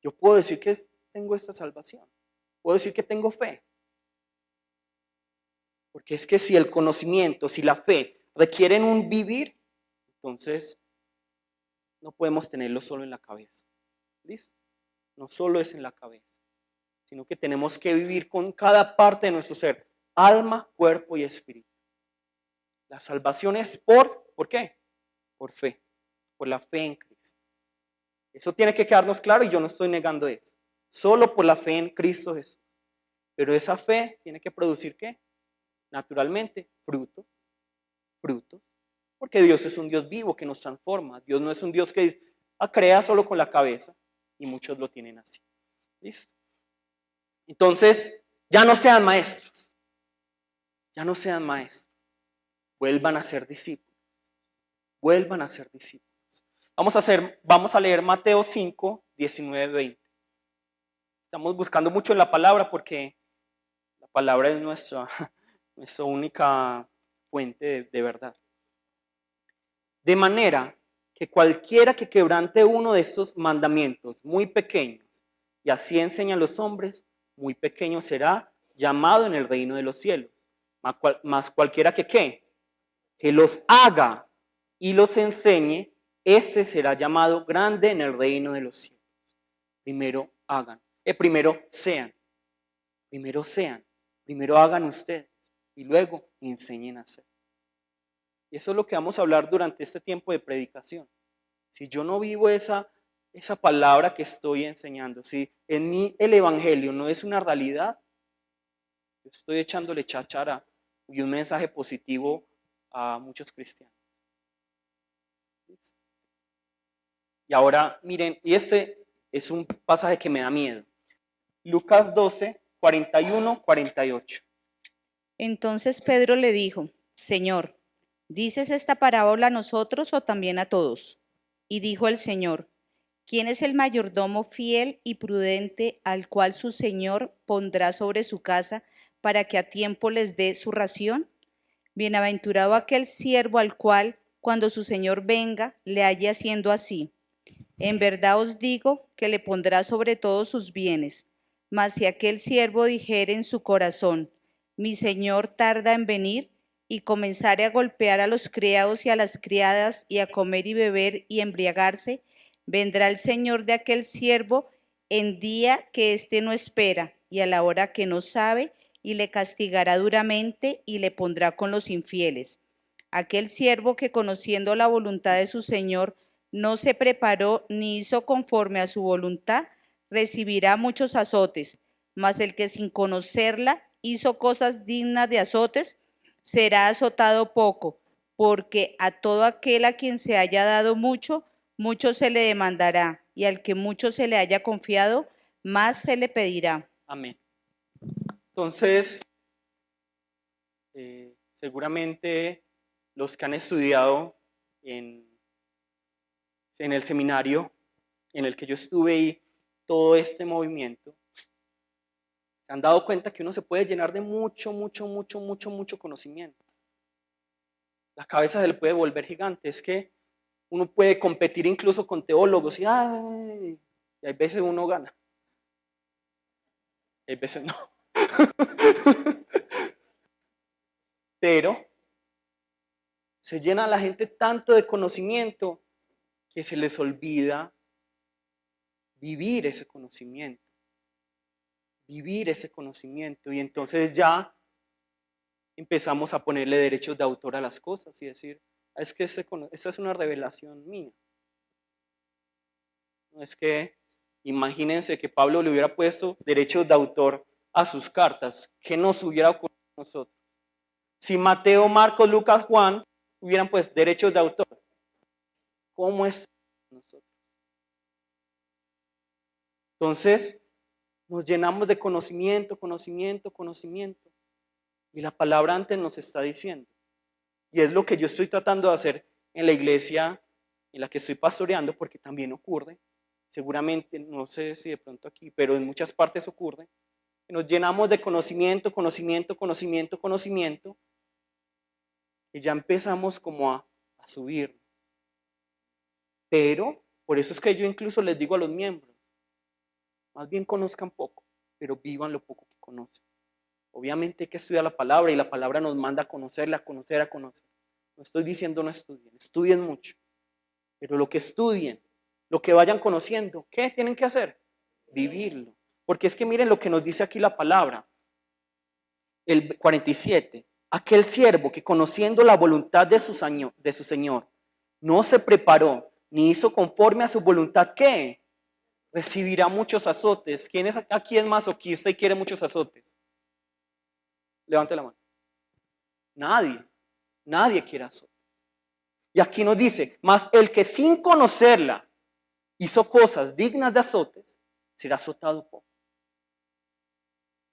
yo puedo decir que tengo esta salvación. Puedo decir que tengo fe. Porque es que si el conocimiento, si la fe requieren un vivir, entonces no podemos tenerlo solo en la cabeza. ¿Listo? No solo es en la cabeza, sino que tenemos que vivir con cada parte de nuestro ser, alma, cuerpo y espíritu. La salvación es ¿por qué? Por fe, por la fe en Cristo. Eso tiene que quedarnos claro y yo no estoy negando eso. Solo por la fe en Cristo Jesús. Pero esa fe tiene que producir ¿qué? Naturalmente, frutos. Porque Dios es un Dios vivo que nos transforma. Dios no es un Dios que crea solo con la cabeza y muchos lo tienen así. ¿Listo? Entonces, ya no sean maestros. Vuelvan a ser discípulos. Vamos a leer Mateo 5, 19, 20. Estamos buscando mucho en la palabra porque la palabra es nuestra única fuente de verdad. De manera que cualquiera que quebrante uno de estos mandamientos muy pequeños y así enseña a los hombres, muy pequeño será llamado en el reino de los cielos. Mas cualquiera que los haga y los enseñe, ese será llamado grande en el reino de los cielos. Primero hagan, primero sean, Primero hagan ustedes y luego enseñen a hacer. Y eso es lo que vamos a hablar durante este tiempo de predicación. Si yo no vivo esa palabra que estoy enseñando, si en mí el evangelio no es una realidad, yo estoy echándole cháchara y un mensaje positivo a muchos cristianos. Y ahora miren, y este es un pasaje que me da miedo. Lucas 12, 41, 48. Entonces Pedro le dijo, Señor, ¿dices esta parábola a nosotros o también a todos? Y dijo el Señor, ¿quién es el mayordomo fiel y prudente al cual su señor pondrá sobre su casa para que a tiempo les dé su ración? Bienaventurado aquel siervo al cual, cuando su señor venga, le halle haciendo así. En verdad os digo que le pondrá sobre todos sus bienes. Mas si aquel siervo dijere en su corazón, mi señor tarda en venir, y comenzare a golpear a los criados y a las criadas, y a comer y beber y embriagarse, vendrá el señor de aquel siervo en día que éste no espera, y a la hora que no sabe, y le castigará duramente, y le pondrá con los infieles. Aquel siervo que, conociendo la voluntad de su señor, no se preparó ni hizo conforme a su voluntad, recibirá muchos azotes, mas el que sin conocerla hizo cosas dignas de azotes, será azotado poco, porque a todo aquel a quien se haya dado mucho, mucho se le demandará, y al que mucho se le haya confiado, más se le pedirá. Amén. Entonces, seguramente los que han estudiado en el seminario en el que yo estuve y todo este movimiento, se han dado cuenta que uno se puede llenar de mucho conocimiento. La cabeza se le puede volver gigante. Es que uno puede competir incluso con teólogos y hay veces uno gana. Y hay veces no. Pero se llena la gente tanto de conocimiento que se les olvida vivir ese conocimiento. Vivir ese conocimiento. Y entonces ya empezamos a ponerle derechos de autor a las cosas y decir, es que esa es una revelación mía. No es que, imagínense que Pablo le hubiera puesto derechos de autor a sus cartas. ¿Qué nos hubiera ocurrido a nosotros? Si Mateo, Marcos, Lucas, Juan hubieran puesto derechos de autor, ¿cómo es nosotros? Entonces, nos llenamos de conocimiento. Y la palabra antes nos está diciendo. Y es lo que yo estoy tratando de hacer en la iglesia en la que estoy pastoreando, porque también ocurre, seguramente, no sé si de pronto aquí, pero en muchas partes ocurre, que nos llenamos de conocimiento, y ya empezamos como a subir. Pero, por eso es que yo incluso les digo a los miembros, más bien conozcan poco, pero vivan lo poco que conocen. Obviamente hay que estudiar la palabra y la palabra nos manda a conocerla, a conocer. No estoy diciendo no estudien, estudien mucho. Pero lo que estudien, lo que vayan conociendo, ¿qué tienen que hacer? Vivirlo. Porque es que miren lo que nos dice aquí la palabra. El 47. Aquel siervo que conociendo la voluntad de su señor, no se preparó ni hizo conforme a su voluntad, ¿qué? Recibirá muchos azotes. ¿Quién es aquí es masoquista y quiere muchos azotes? Levante la mano. Nadie quiere azotes. Y aquí nos dice, mas el que sin conocerla hizo cosas dignas de azotes, será azotado poco.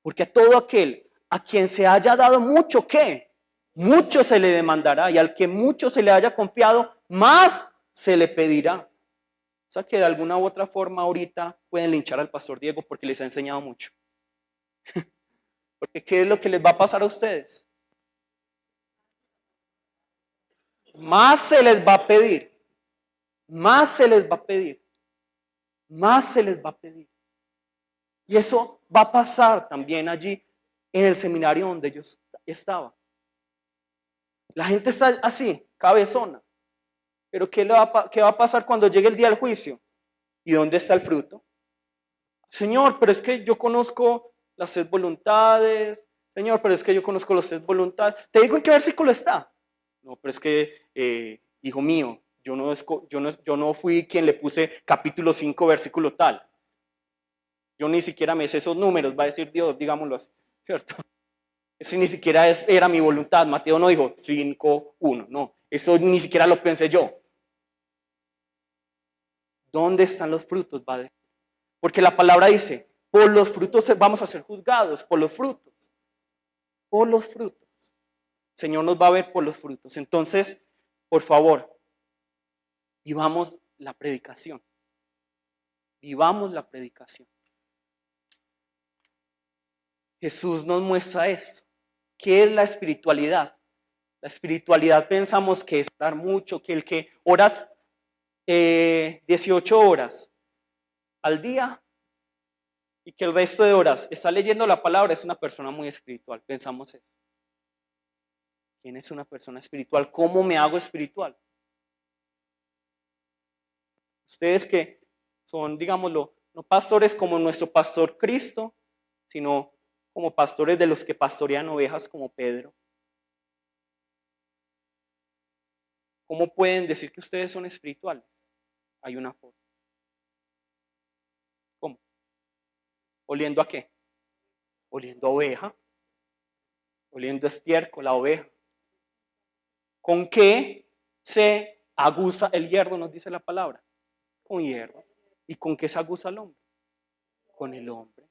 Porque a todo aquel a quien se haya dado mucho, ¿qué? Mucho se le demandará, y al que mucho se le haya confiado, más se le pedirá. O sea que de alguna u otra forma ahorita pueden linchar al pastor Diego porque les ha enseñado mucho. Porque ¿qué es lo que les va a pasar a ustedes? Más se les va a pedir. Más se les va a pedir. Más se les va a pedir. Y eso va a pasar también allí en el seminario donde yo estaba. La gente está así, cabezona. Pero ¿qué va a pasar cuando llegue el día del juicio? ¿Y dónde está el fruto? Señor, pero es que yo conozco las 6 voluntades, Señor, pero es que yo conozco los 3 voluntades. ¿Te digo en qué versículo está? No, pero es que, hijo mío, yo no fui quien le puse capítulo 5, versículo tal. Yo ni siquiera me sé esos números, va a decir Dios, digámoslo así, ¿cierto? Eso ni siquiera era mi voluntad. Mateo no dijo 5:1, no, eso ni siquiera lo pensé yo. ¿Dónde están los frutos, Padre? Porque la palabra dice, por los frutos vamos a ser juzgados, por los frutos. Por los frutos. El Señor nos va a ver por los frutos. Entonces, por favor, vivamos la predicación. Vivamos la predicación. Jesús nos muestra esto. ¿Qué es la espiritualidad? La espiritualidad pensamos que es orar mucho, que el que ora 18 horas al día y que el resto de horas está leyendo la palabra es una persona muy espiritual. Pensamos eso. ¿Quién es una persona espiritual? ¿Cómo me hago espiritual? Ustedes que son, digámoslo, no pastores como nuestro pastor Cristo, sino como pastores de los que pastorean ovejas como Pedro. ¿Cómo pueden decir que ustedes son espirituales? Hay una forma. ¿Cómo? ¿Oliendo a qué? Oliendo a oveja. Oliendo a estiércol, la oveja. ¿Con qué se aguza el hierro? Nos dice la palabra. Con hierro. ¿Y con qué se aguza el hombre? Con el hombre.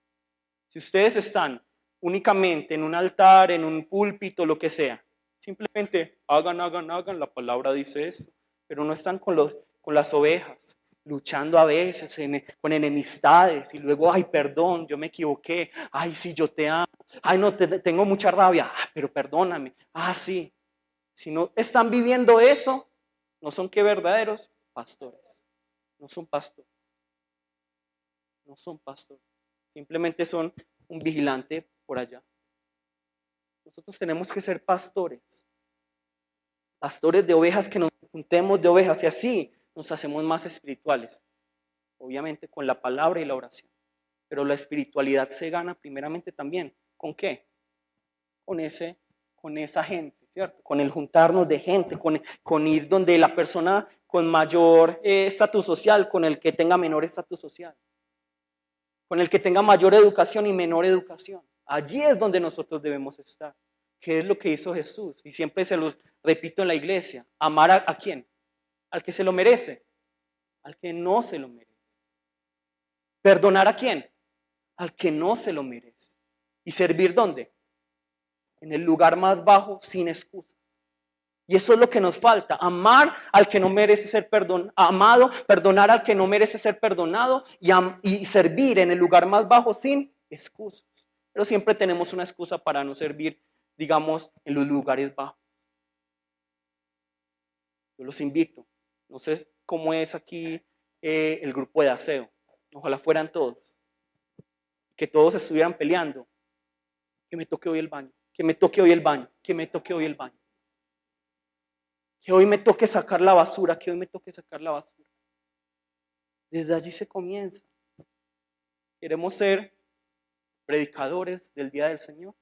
Si ustedes están únicamente en un altar, en un púlpito, lo que sea, simplemente hagan, la palabra dice esto, pero no están con las ovejas, luchando a veces con enemistades y luego, ay, perdón, yo me equivoqué, ay, sí, yo te amo, ay, no, tengo mucha rabia, pero perdóname, sí. Si no están viviendo eso, no son que verdaderos pastores, no son pastores, no son pastores, simplemente son un vigilante por allá. Nosotros tenemos que ser pastores de ovejas, que nos juntemos de ovejas y así nos hacemos más espirituales, obviamente con la palabra y la oración. Pero la espiritualidad se gana primeramente también, ¿con qué? Con esa gente, ¿cierto? Con el juntarnos de gente, con ir donde la persona con mayor estatus social, con el que tenga menor estatus social, con el que tenga mayor educación y menor educación. Allí es donde nosotros debemos estar. ¿Qué es lo que hizo Jesús? Y siempre se los repito en la iglesia. ¿Amar a quién? Al que se lo merece, al que no se lo merece. ¿Perdonar a quién? Al que no se lo merece. ¿Y servir dónde? En el lugar más bajo, sin excusas. Y eso es lo que nos falta. Amar al que no merece ser amado, perdonar al que no merece ser perdonado y servir en el lugar más bajo sin excusas. Pero siempre tenemos una excusa para no servir, digamos, en los lugares bajos. Yo los invito. No sé cómo es aquí el grupo de aseo. Ojalá fueran todos. Que todos estuvieran peleando. Que me toque hoy el baño. Que me toque hoy el baño. Que me toque hoy el baño. Que hoy me toque sacar la basura. Que hoy me toque sacar la basura. Desde allí se comienza. Queremos ser predicadores del día del Señor.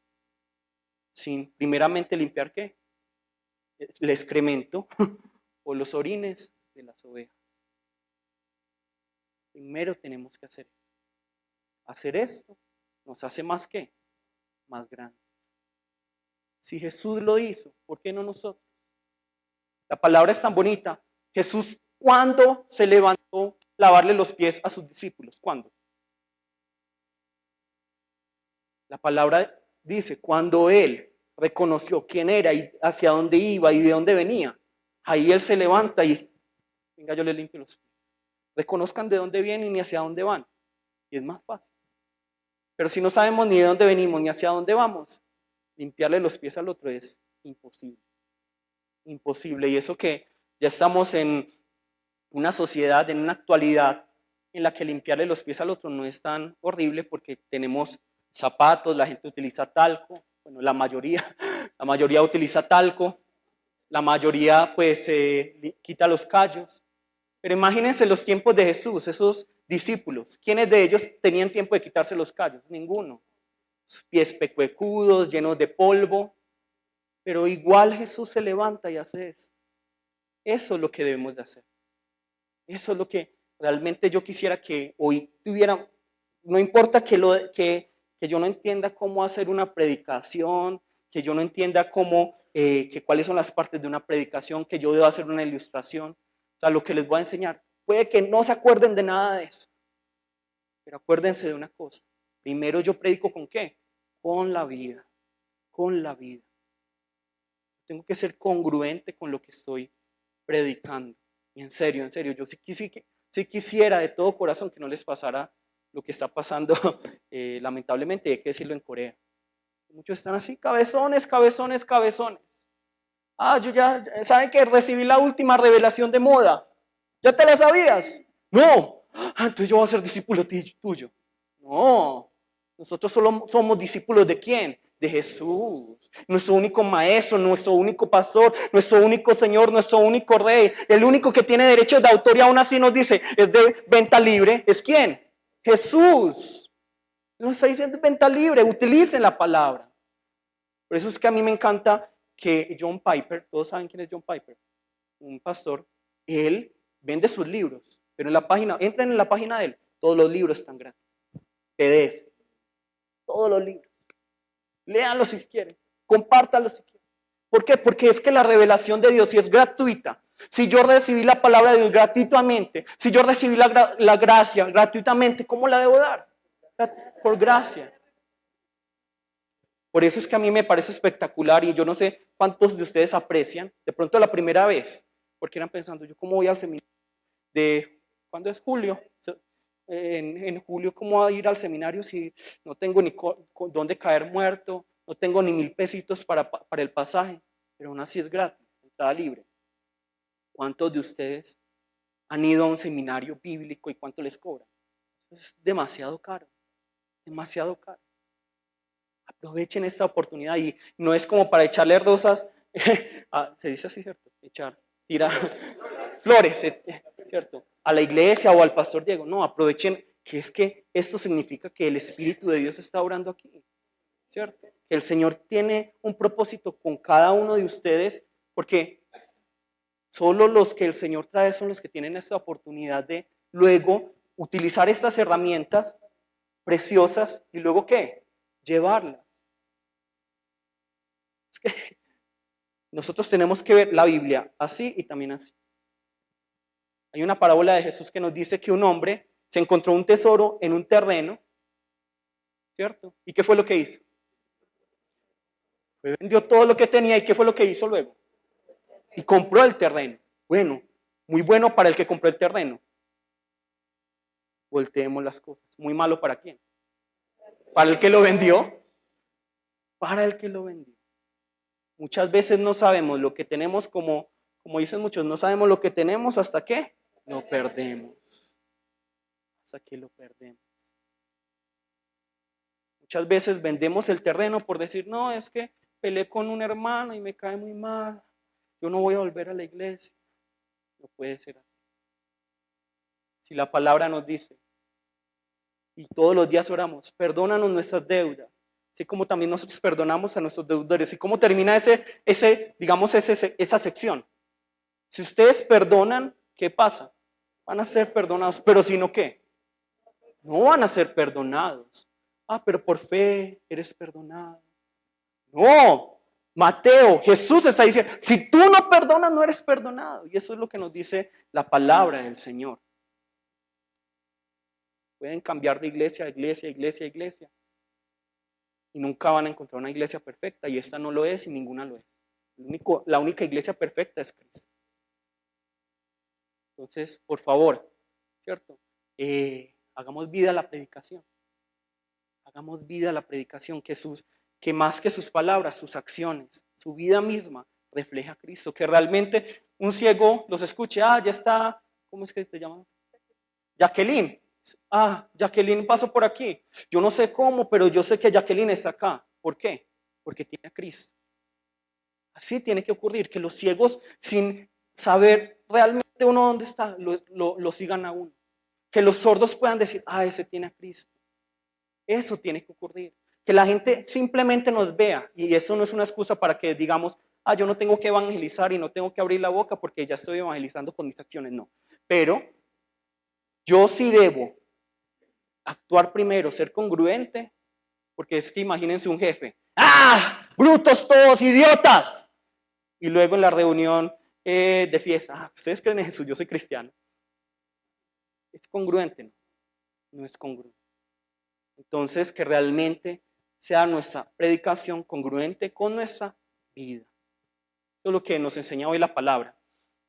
Sin primeramente limpiar ¿qué? El excremento o los orines de las ovejas. Primero tenemos que hacer esto. Hacer esto nos hace más ¿qué? Más grande. Si Jesús lo hizo, ¿por qué no nosotros? La palabra es tan bonita. Jesús, ¿cuándo se levantó a lavarle los pies a sus discípulos? ¿Cuándo? La palabra dice, cuando él reconoció quién era y hacia dónde iba y de dónde venía, ahí él se levanta y, venga, yo le limpio los pies. Reconozcan de dónde vienen y hacia dónde van. Y es más fácil. Pero si no sabemos ni de dónde venimos ni hacia dónde vamos, limpiarle los pies al otro es imposible. Imposible. Y eso que ya estamos en una sociedad, en una actualidad en la que limpiarle los pies al otro no es tan horrible porque tenemos zapatos, la gente utiliza talco, bueno, la mayoría utiliza talco, la mayoría pues quita los callos. Pero imagínense los tiempos de Jesús, esos discípulos, ¿quiénes de ellos tenían tiempo de quitarse los callos? Ninguno. sus pies pecuecudos, llenos de polvo, pero igual Jesús se levanta y hace eso. Eso es lo que debemos de hacer. Eso es lo que realmente yo quisiera que hoy tuviera. No importa que yo no entienda cómo hacer una predicación, que yo no entienda cuáles son las partes de una predicación, que yo debo hacer una ilustración. O sea, lo que les voy a enseñar. Puede que no se acuerden de nada de eso. Pero acuérdense de una cosa. Primero yo predico ¿con qué? Con la vida. Con la vida. Tengo que ser congruente con lo que estoy predicando. Y en serio, yo sí quisiera de todo corazón que no les pasara lo que está pasando, lamentablemente, hay que decirlo, en Corea. Muchos están así, cabezones. Yo ¿saben que recibí la última revelación de moda? ¿Ya te la sabías? No. Entonces yo voy a ser discípulo tuyo. No. Nosotros solo somos discípulos ¿de quién? De Jesús, nuestro único maestro, nuestro único pastor, nuestro único Señor, nuestro único Rey. El único que tiene derechos de autor y aún así nos dice es de venta libre. ¿Es quién? Jesús. Nos está diciendo venta libre, utilicen la palabra. Por eso es que a mí me encanta que John Piper, todos saben quién es John Piper, un pastor, él vende sus libros, pero entren en la página de él, todos los libros están gratis. PDF, todos los libros. Léanlos si quieren, compártanlos si quieren. ¿Por qué? Porque es que la revelación de Dios, si es gratuita, si yo recibí la palabra de Dios gratuitamente, si yo recibí la gracia gratuitamente, ¿cómo la debo dar? Por gracia. Por eso es que a mí me parece espectacular y yo no sé cuántos de ustedes aprecian, de pronto la primera vez, porque eran pensando, ¿yo cómo voy al seminario? ¿Cuándo es julio? En julio, ¿cómo voy a ir al seminario si no tengo ni dónde caer muerto, no tengo ni 1,000 pesitos para el pasaje? Pero aún así es gratis, entrada libre. ¿Cuántos de ustedes han ido a un seminario bíblico y cuánto les cobran? Es demasiado caro, demasiado caro. Aprovechen esta oportunidad y no es como para echarle rosas, se dice así, ¿cierto? Tirar flores, ¿cierto? A la iglesia o al pastor Diego. No, aprovechen que es que esto significa que el Espíritu de Dios está obrando aquí, ¿cierto? Que el Señor tiene un propósito con cada uno de ustedes, porque solo los que el Señor trae son los que tienen esta oportunidad de luego utilizar estas herramientas preciosas y luego ¿qué? Llevarlas. Es que nosotros tenemos que ver la Biblia así y también así. Hay una parábola de Jesús que nos dice que un hombre se encontró un tesoro en un terreno, ¿cierto? ¿Y qué fue lo que hizo? Vendió todo lo que tenía y ¿qué fue lo que hizo luego? Y compró el terreno. Bueno, muy bueno para el que compró el terreno. Volteemos las cosas. Muy malo ¿para quién? ¿Para el que lo vendió? Para el que lo vendió. Muchas veces no sabemos lo que tenemos, como dicen muchos, no sabemos lo que tenemos hasta que lo perdemos. Hasta que lo perdemos. Muchas veces vendemos el terreno por decir, no, es que peleé con un hermano y me cae muy mal. Yo no voy a volver a la iglesia. No puede ser así. Si la palabra nos dice, y todos los días oramos, perdónanos nuestras deudas, así como también nosotros perdonamos a nuestros deudores. ¿Y cómo termina esa sección? Si ustedes perdonan, ¿qué pasa? Van a ser perdonados, pero si no, ¿qué? No van a ser perdonados. Pero por fe eres perdonado. No, Mateo, Jesús está diciendo, si tú no perdonas, no eres perdonado. Y eso es lo que nos dice la palabra del Señor. Pueden cambiar de iglesia a iglesia, iglesia a iglesia. Y nunca van a encontrar una iglesia perfecta. Y esta no lo es y ninguna lo es. La única iglesia perfecta es Cristo. Entonces, por favor, ¿cierto? Hagamos vida a la predicación. Hagamos vida a la predicación, que más que sus palabras, sus acciones, su vida misma refleja a Cristo. Que realmente un ciego los escuche, ya está, ¿cómo es que te llaman? Jacqueline. Jacqueline pasó por aquí. Yo no sé cómo, pero yo sé que Jacqueline está acá. ¿Por qué? Porque tiene a Cristo. Así tiene que ocurrir, que los ciegos, sin saber realmente uno dónde está, lo sigan a uno. Que los sordos puedan decir, ese tiene a Cristo. Eso tiene que ocurrir. que la gente simplemente nos vea, y eso no es una excusa para que digamos, yo no tengo que evangelizar y no tengo que abrir la boca porque ya estoy evangelizando con mis acciones, no. Pero yo sí debo actuar primero, ser congruente, porque es que imagínense un jefe, brutos todos, idiotas, y luego en la reunión de fiesta, ¿ustedes creen en Jesús? Yo soy cristiano. ¿Es congruente? No, no es congruente. Entonces, que realmente sea nuestra predicación congruente con nuestra vida. Eso es lo que nos enseña hoy la palabra.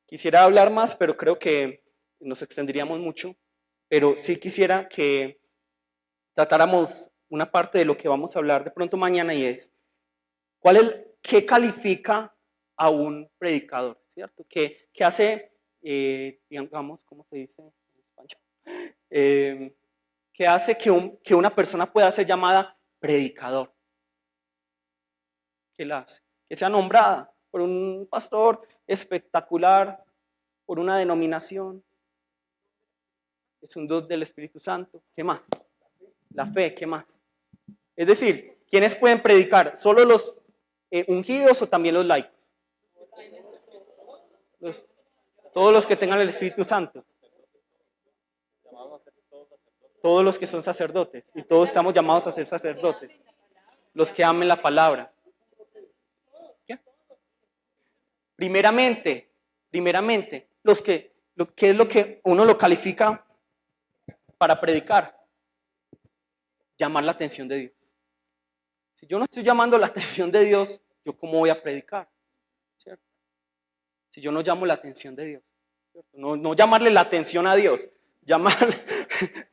Quisiera hablar más, pero creo que nos extenderíamos mucho. Pero sí quisiera que tratáramos una parte de lo que vamos a hablar de pronto mañana, y es ¿qué califica a un predicador? ¿Cierto? ¿Qué hace, digamos, ¿cómo se dice en español? ¿Qué hace que una persona pueda ser llamada predicador? ¿Qué la hace? Que sea nombrada por un pastor espectacular, por una denominación. Es un don del Espíritu Santo. ¿Qué más? La fe, ¿qué más? Es decir, ¿quiénes pueden predicar? ¿Solo los ungidos o también los laicos? Todos los que tengan el Espíritu Santo. Todos los que son sacerdotes. Y todos estamos llamados a ser sacerdotes. Los que amen la palabra. ¿Qué? Primeramente, ¿qué es lo que uno lo califica para predicar? Llamar la atención de Dios. Si yo no estoy llamando la atención de Dios, ¿yo cómo voy a predicar? ¿Cierto? Si yo no llamo la atención de Dios. No llamarle la atención a Dios, llamar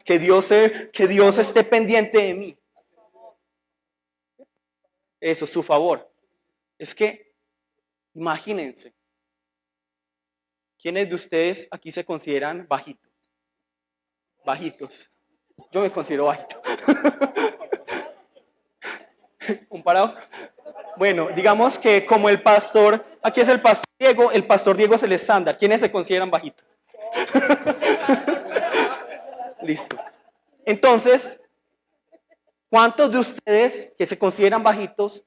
que Dios esté pendiente de mí. Eso es su favor. Es que, imagínense, ¿quiénes de ustedes aquí se consideran bajitos? Bajitos. Yo me considero bajito. Comparado. Bueno, digamos que como el pastor, aquí es el pastor Diego es el estándar. ¿Quiénes se consideran bajitos? Listo. Entonces, ¿cuántos de ustedes que se consideran bajitos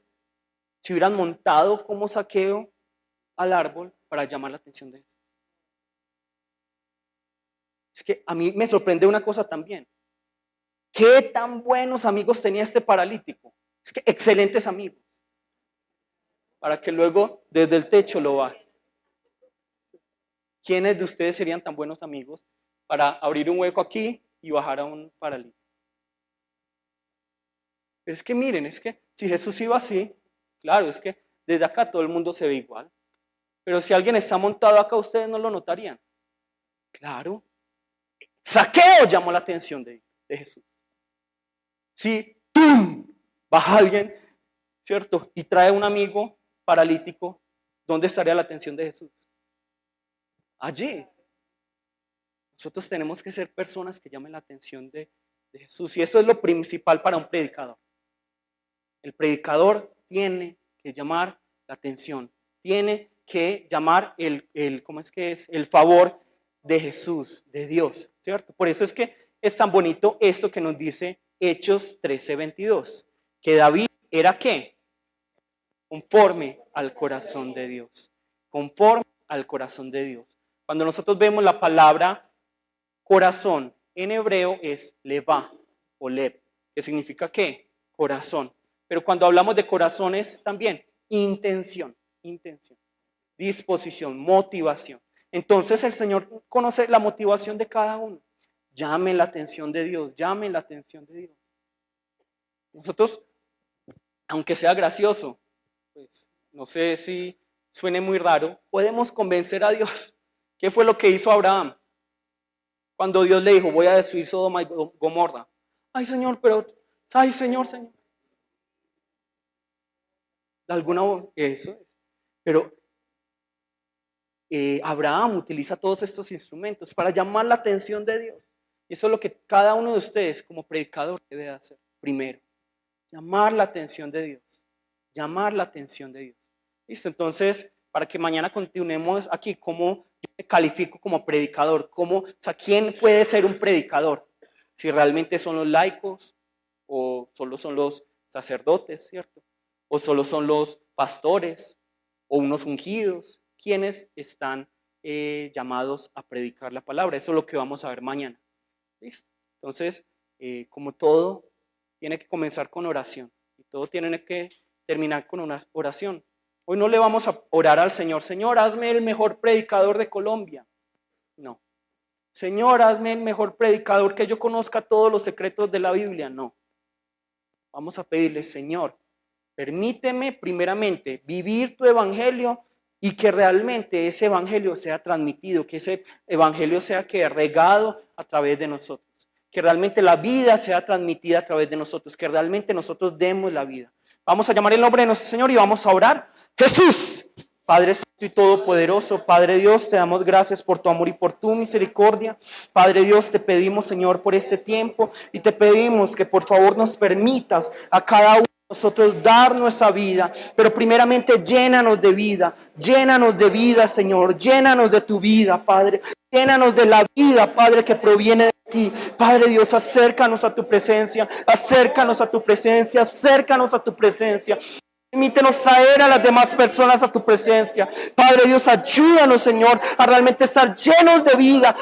se hubieran montado como Zaqueo al árbol para llamar la atención de Jesús? Es que a mí me sorprende una cosa también. ¿Qué tan buenos amigos tenía este paralítico? Es que excelentes amigos. Para que luego desde el techo lo baje. ¿Quiénes de ustedes serían tan buenos amigos para abrir un hueco aquí y bajar a un paralítico? Pero es que miren, es que si Jesús iba así, claro, es que desde acá todo el mundo se ve igual. Pero si alguien está montado acá, ustedes no lo notarían. Claro. Zaqueo llamó la atención de Jesús. Si ¡tum! Baja alguien, ¿cierto? Y trae un amigo paralítico, ¿dónde estaría la atención de Jesús? Allí. Nosotros tenemos que ser personas que llamen la atención de Jesús. Y eso es lo principal para un predicador. El predicador tiene que llamar la atención. Tiene que llamar ¿cómo es que es? El favor de Jesús, de Dios, ¿cierto? Por eso es que es tan bonito esto que nos dice Hechos 13:22. Que David era ¿qué? Conforme al corazón de Dios. Conforme al corazón de Dios. Cuando nosotros vemos la palabra corazón en hebreo es levá o lev, que significa ¿qué? Corazón. Pero cuando hablamos de corazón es también intención, disposición, motivación. Entonces el Señor conoce la motivación de cada uno. Llamen la atención de Dios, llamen la atención de Dios. Nosotros, aunque sea gracioso, pues no sé si suene muy raro, podemos convencer a Dios. ¿Qué fue lo que hizo Abraham? Cuando Dios le dijo, voy a destruir Sodoma y Gomorra. Ay, Señor, Señor. De alguna manera, eso es. Pero Abraham utiliza todos estos instrumentos para llamar la atención de Dios. Y eso es lo que cada uno de ustedes como predicador debe hacer primero. Llamar la atención de Dios. Llamar la atención de Dios. ¿Listo? Entonces, para que mañana continuemos aquí, ¿cómo yo me califico como predicador? ¿Quién puede ser un predicador? Si realmente son los laicos o solo son los sacerdotes, ¿cierto? O solo son los pastores o unos ungidos quienes están llamados a predicar la palabra. Eso es lo que vamos a ver mañana. ¿Listo? Entonces, como todo, tiene que comenzar con oración y todo tiene que terminar con una oración. Hoy no le vamos a orar al Señor, Señor, hazme el mejor predicador de Colombia. No. Señor, hazme el mejor predicador, que yo conozca todos los secretos de la Biblia. No. Vamos a pedirle, Señor, permíteme primeramente vivir tu evangelio y que realmente ese evangelio sea transmitido, que ese evangelio sea regado a través de nosotros, que realmente la vida sea transmitida a través de nosotros, que realmente nosotros demos la vida. Vamos a llamar el nombre de nuestro Señor y vamos a orar. Jesús, Padre Santo y Todopoderoso, Padre Dios, te damos gracias por tu amor y por tu misericordia. Padre Dios, te pedimos, Señor, por este tiempo y te pedimos que por favor nos permitas a cada uno de nosotros dar nuestra vida, pero primeramente llénanos de vida, Señor, llénanos de tu vida, Padre, llénanos de la vida, Padre, que proviene de ti. Padre Dios, acércanos a tu presencia, acércanos a tu presencia, acércanos a tu presencia. Permítenos traer a las demás personas a tu presencia. Padre Dios, ayúdanos, Señor, a realmente estar llenos de vida,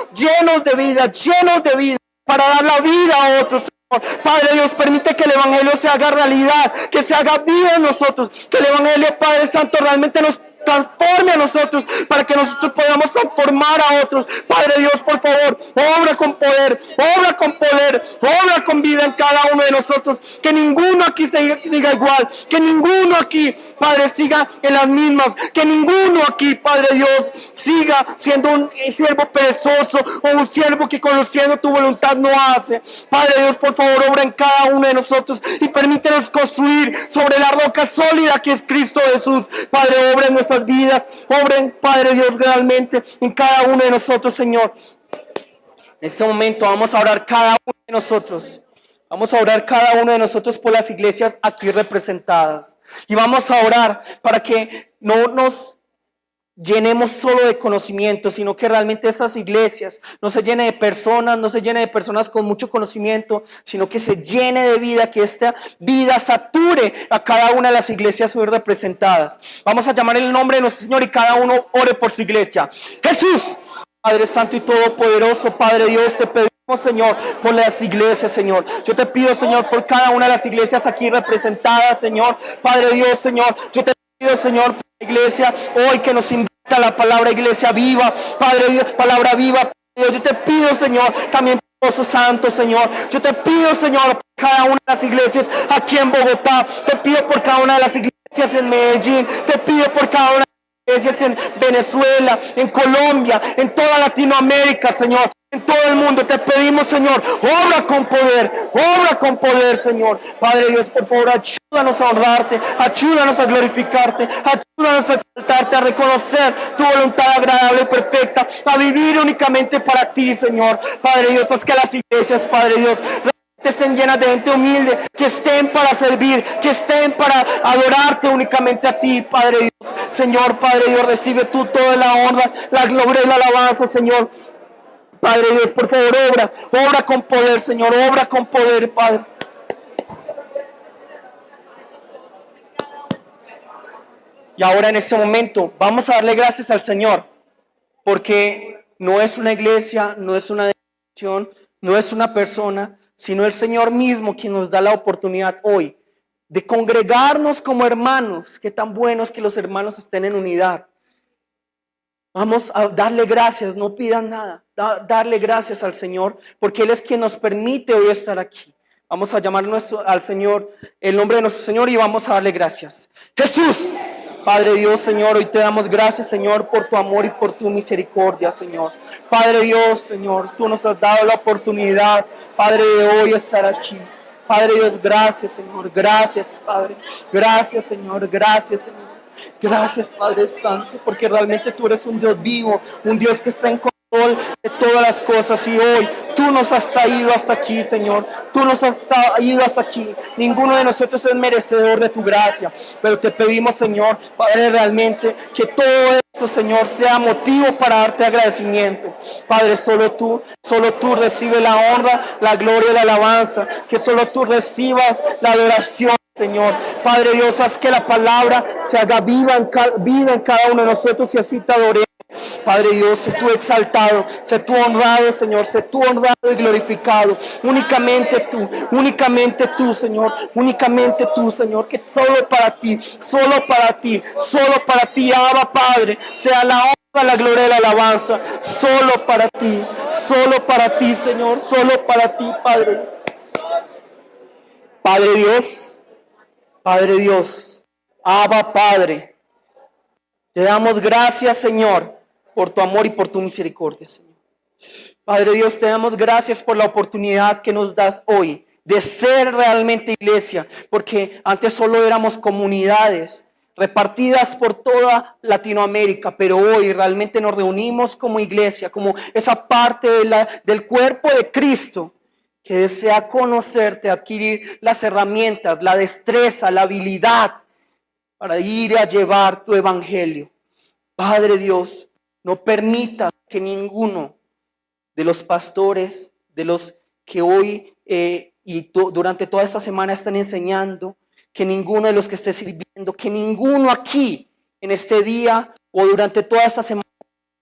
para dar la vida a otros, Señor. Padre Dios, permite que el Evangelio se haga realidad, que se haga vida en nosotros, que el Evangelio, Padre Santo, realmente nos transforme a nosotros, para que nosotros podamos transformar a otros. Padre Dios, por favor, obra con poder, obra con vida en cada uno de nosotros, que ninguno aquí siga igual, que ninguno aquí, Padre, siga en las mismas, que ninguno aquí, Padre Dios, siga siendo un siervo perezoso o un siervo que conociendo tu voluntad no hace. Padre Dios, por favor, obra en cada uno de nosotros y permítenos construir sobre la roca sólida que es Cristo Jesús. Padre, obra en nuestras vidas, obren, Padre Dios, realmente en cada uno de nosotros, Señor. En este momento vamos a orar cada uno de nosotros. Vamos a orar cada uno de nosotros por las iglesias aquí representadas. Y vamos a orar para que no nos llenemos solo de conocimiento, sino que realmente esas iglesias no se llene de personas con mucho conocimiento, sino que se llene de vida, que esta vida sature a cada una de las iglesias hoy representadas. Vamos a llamar el nombre de nuestro Señor y cada uno ore por su iglesia. Jesús, Padre Santo y Todopoderoso, Padre Dios, te pedimos, Señor, por las iglesias, Señor. Yo te pido, Señor, por cada una de las iglesias aquí representadas, Señor. Padre Dios, Señor, yo te pido, Señor, por la iglesia hoy que nos invita a la palabra iglesia viva, Padre Dios, palabra viva, Padre Dios. Yo te pido, Señor, también por Dios Santo, Señor. Yo te pido, Señor, por cada una de las iglesias aquí en Bogotá. Te pido por cada una de las iglesias en Medellín. Te pido por cada una de las iglesias en Venezuela, en Colombia, en toda Latinoamérica, Señor. En todo el mundo te pedimos, Señor, obra con poder, Señor. Padre Dios, por favor, ayúdanos a honrarte, ayúdanos a glorificarte, ayúdanos a exaltarte, a reconocer tu voluntad agradable y perfecta, a vivir únicamente para ti, Señor. Padre Dios, haz que las iglesias, Padre Dios, estén llenas de gente humilde, que estén para servir, que estén para adorarte únicamente a ti, Padre Dios. Señor, Padre Dios, recibe tú toda la honra, la gloria y la alabanza, Señor. Padre Dios, por favor, obra con poder, Señor, obra con poder, Padre. Y ahora en este momento vamos a darle gracias al Señor, porque no es una iglesia, no es una denominación, no es una persona, sino el Señor mismo quien nos da la oportunidad hoy de congregarnos como hermanos. Qué tan bueno es que los hermanos estén en unidad. Vamos a darle gracias, no pidan nada, darle gracias al Señor, porque Él es quien nos permite hoy estar aquí. Vamos a llamar al Señor, el nombre de nuestro Señor, y vamos a darle gracias. Jesús, Padre Dios, Señor, hoy te damos gracias, Señor, por tu amor y por tu misericordia, Señor. Padre Dios, Señor, tú nos has dado la oportunidad, Padre, de hoy estar aquí. Padre Dios, gracias, Señor, gracias, Padre. Gracias, Señor, gracias, Señor. Gracias, Padre Santo, porque realmente tú eres un Dios vivo, un Dios que está en control de todas las cosas, y hoy tú nos has traído hasta aquí, Señor. Tú nos has traído hasta aquí. Ninguno de nosotros es merecedor de tu gracia, pero te pedimos, Señor, Padre, realmente que todo esto, Señor, sea motivo para darte agradecimiento. Padre, solo tú recibes la honra, la gloria y la alabanza. Que solo tú recibas la adoración Señor. Padre Dios, haz que la palabra se haga vida en cada uno de nosotros y así te adoremos. Padre Dios, sé tú exaltado, sé tú honrado, Señor, sé tú honrado y glorificado. Únicamente tú, Señor, únicamente tú, Señor, que solo para ti, Abba Padre, sea la honra, la gloria y la alabanza, solo para ti, Señor, solo para ti, Padre. Padre Dios, Abba Padre, te damos gracias, Señor, por tu amor y por tu misericordia, Señor. Padre Dios, te damos gracias por la oportunidad que nos das hoy de ser realmente iglesia, porque antes solo éramos comunidades repartidas por toda Latinoamérica, pero hoy realmente nos reunimos como iglesia, como esa parte del cuerpo de Cristo que desea conocerte, adquirir las herramientas, la destreza, la habilidad para ir a llevar tu evangelio. Padre Dios, no permitas que ninguno de los pastores, de los que hoy durante toda esta semana están enseñando, que ninguno de los que esté sirviendo, que ninguno aquí en este día o durante toda esta semana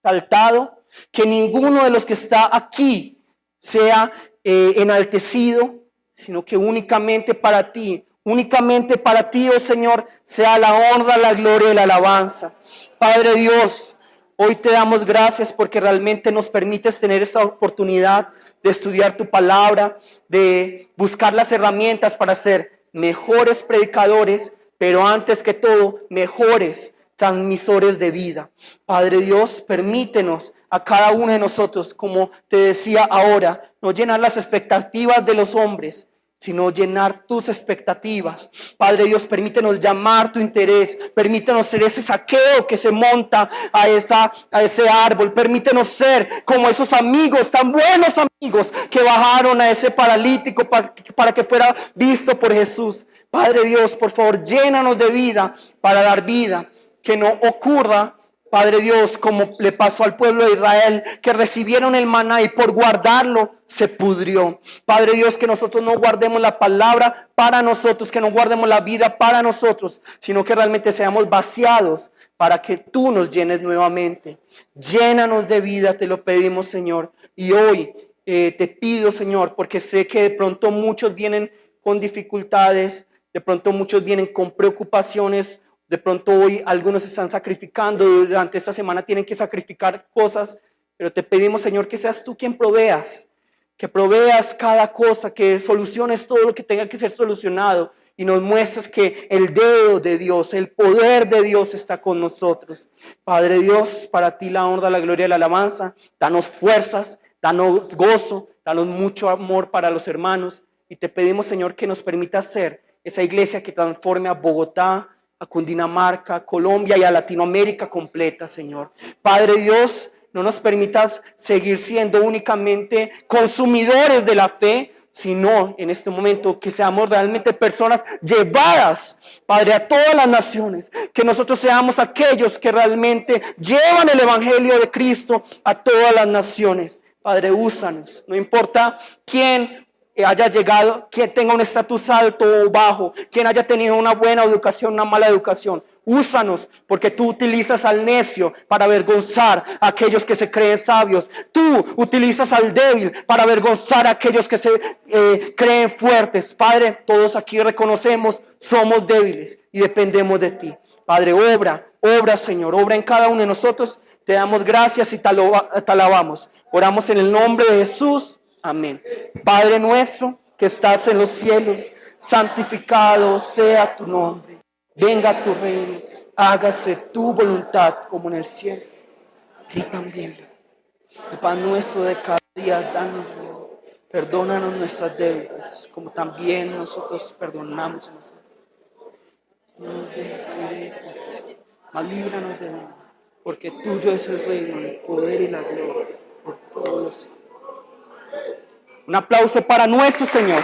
saltado, que ninguno de los que está aquí sea enaltecido, sino que únicamente para ti, oh Señor, sea la honra, la gloria y la alabanza. Padre Dios, hoy te damos gracias porque realmente nos permites tener esa oportunidad de estudiar tu palabra, de buscar las herramientas para ser mejores predicadores, pero antes que todo, mejores transmisores de vida. Padre Dios, permítenos a cada uno de nosotros, como te decía ahora, no llenar las expectativas de los hombres, sino llenar tus expectativas. Padre Dios, permítenos llamar tu interés, permítenos ser ese Zaqueo que se monta a ese árbol, permítenos ser como esos amigos, tan buenos amigos que bajaron a ese paralítico para que fuera visto por Jesús. Padre Dios, por favor, llénanos de vida para dar vida, que no ocurra, Padre Dios, como le pasó al pueblo de Israel, que recibieron el maná y por guardarlo se pudrió. Padre Dios, que nosotros no guardemos la palabra para nosotros, que no guardemos la vida para nosotros, sino que realmente seamos vaciados para que tú nos llenes nuevamente. Llénanos de vida, te lo pedimos, Señor. Y hoy te pido, Señor, porque sé que de pronto muchos vienen con dificultades, de pronto muchos vienen con preocupaciones. De pronto hoy algunos están sacrificando, durante esta semana tienen que sacrificar cosas, pero te pedimos, Señor, que seas tú quien proveas, que proveas cada cosa, que soluciones todo lo que tenga que ser solucionado y nos muestres que el dedo de Dios, el poder de Dios está con nosotros. Padre Dios, para ti la honra, la gloria y la alabanza. Danos fuerzas, danos gozo, danos mucho amor para los hermanos y te pedimos, Señor, que nos permitas ser esa iglesia que transforme a Bogotá, a Cundinamarca, a Colombia y a Latinoamérica completa, Señor. Padre Dios, no nos permitas seguir siendo únicamente consumidores de la fe, sino en este momento que seamos realmente personas llevadas, Padre, a todas las naciones, que nosotros seamos aquellos que realmente llevan el evangelio de Cristo a todas las naciones. Padre, úsanos, no importa quién haya llegado, quien tenga un estatus alto o bajo, quien haya tenido una buena educación, una mala educación. Úsanos, porque tú utilizas al necio para avergonzar a aquellos que se creen sabios. Tú utilizas al débil para avergonzar a aquellos que se creen fuertes. Padre, todos aquí reconocemos, somos débiles y dependemos de ti. Padre, obra, Señor, obra en cada uno de nosotros. Te damos gracias y te alabamos. Oramos en el nombre de Jesús. Amén. Padre nuestro que estás en los cielos, santificado sea tu nombre. Venga tu reino, hágase tu voluntad como en el cielo. Y también el pan nuestro de cada día, danos hoy. Perdónanos nuestras deudas, como también nosotros perdonamos a nosotros. No nos dejes caer, mas líbranos del mal, porque tuyo es el reino, el poder y la gloria por todos. Un aplauso para nuestro Señor.